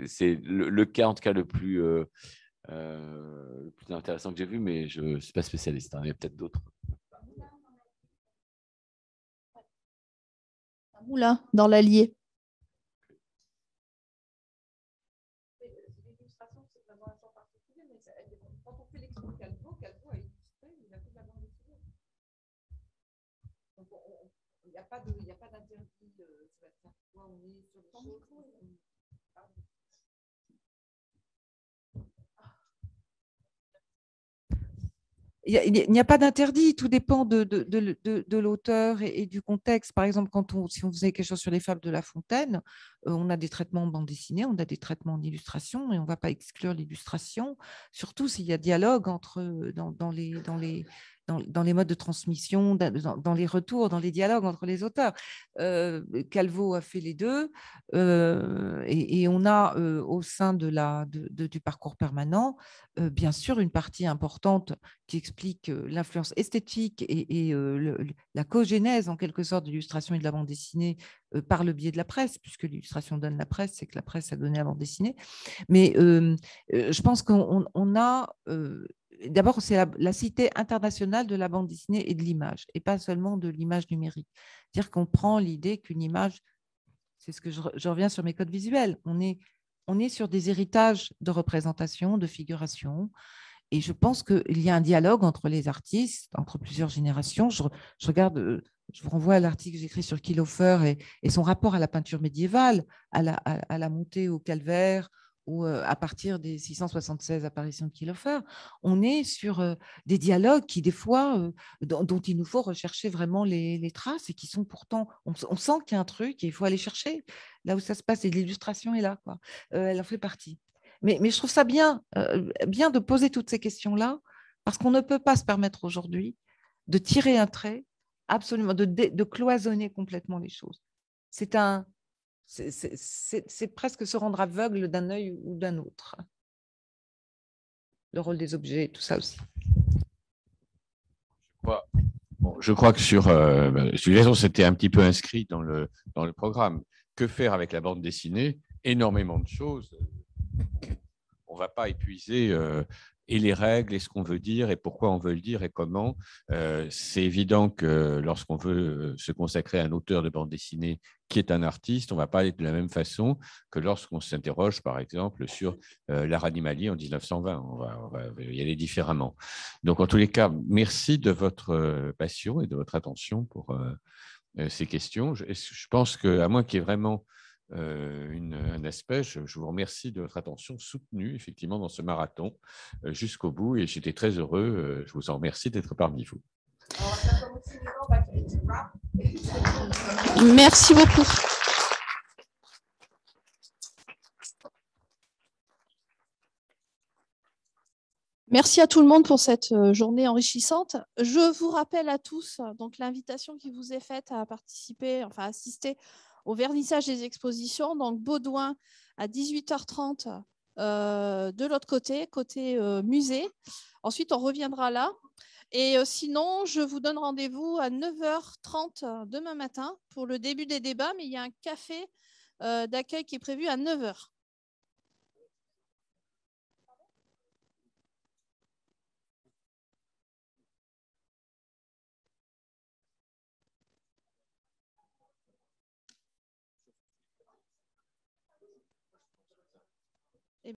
c'est le cas, en tout cas, le plus intéressant que j'ai vu, mais je ne suis pas spécialiste. Hein, il y a peut-être d'autres. Un moulin dans l'Allier. Il n'y a pas d'interdit. On est sur les choses. Il n'y a pas d'interdit, tout dépend de l'auteur et du contexte. Par exemple, si on faisait quelque chose sur les fables de La Fontaine, on a des traitements en bande dessinée, on a des traitements en illustration, et on ne va pas exclure l'illustration, surtout s'il y a dialogue dans les modes de transmission, dans les retours, dans les dialogues entre les auteurs. Calvo a fait les deux, et on a au sein du parcours permanent, bien sûr, une partie importante qui explique l'influence esthétique et la cogénèse, en quelque sorte, de l'illustration et de la bande dessinée par le biais de la presse, puisque l'illustration donne la presse, c'est que la presse a donné la bande dessinée. Mais je pense qu'on a… D'abord, c'est la cité internationale de la bande dessinée et de l'image, et pas seulement de l'image numérique. C'est-à-dire qu'on prend l'idée qu'une image, c'est ce que je reviens sur mes codes visuels, on est sur des héritages de représentation, de figuration, et je pense qu'il y a un dialogue entre les artistes, entre plusieurs générations. Je vous renvoie à l'article que j'ai écrit sur Kiehlhofer et son rapport à la peinture médiévale, à la montée au calvaire, ou à partir des 676 apparitions de Kiehlhofer, on est sur des dialogues qui, des fois, dont il nous faut rechercher vraiment les traces et qui sont pourtant… On sent qu'il y a un truc et il faut aller chercher là où ça se passe, et l'illustration est là, quoi. Elle en fait partie. Mais je trouve ça bien de poser toutes ces questions-là, parce qu'on ne peut pas se permettre aujourd'hui de tirer un trait, absolument, de cloisonner complètement les choses. C'est presque se rendre aveugle d'un œil ou d'un autre. Le rôle des objets, tout ça aussi. Je crois que sur raison, c'était un petit peu inscrit dans le programme. Que faire avec la bande dessinée? Énormément de choses. On ne va pas épuiser et les règles, et ce qu'on veut dire, et pourquoi on veut le dire, et comment. C'est évident que lorsqu'on veut se consacrer à un auteur de bande dessinée qui est un artiste, on ne va pas aller de la même façon que lorsqu'on s'interroge, par exemple, sur l'art animalier en 1920. On va y aller différemment. Donc, en tous les cas, merci de votre passion et de votre attention pour ces questions. Je pense qu'à moins qu'il y ait vraiment un aspect, je vous remercie de votre attention soutenue, effectivement, dans ce marathon jusqu'au bout. Et j'étais très heureux. Je vous en remercie d'être parmi vous. Merci beaucoup. Merci à tout le monde pour cette journée enrichissante. Je vous rappelle à tous donc l'invitation qui vous est faite à participer, enfin assister au vernissage des expositions. Donc Baudouin à 18h30 de l'autre côté musée. Ensuite, on reviendra là. Et sinon, je vous donne rendez-vous à 9h30 demain matin pour le début des débats, mais il y a un café d'accueil qui est prévu à 9h.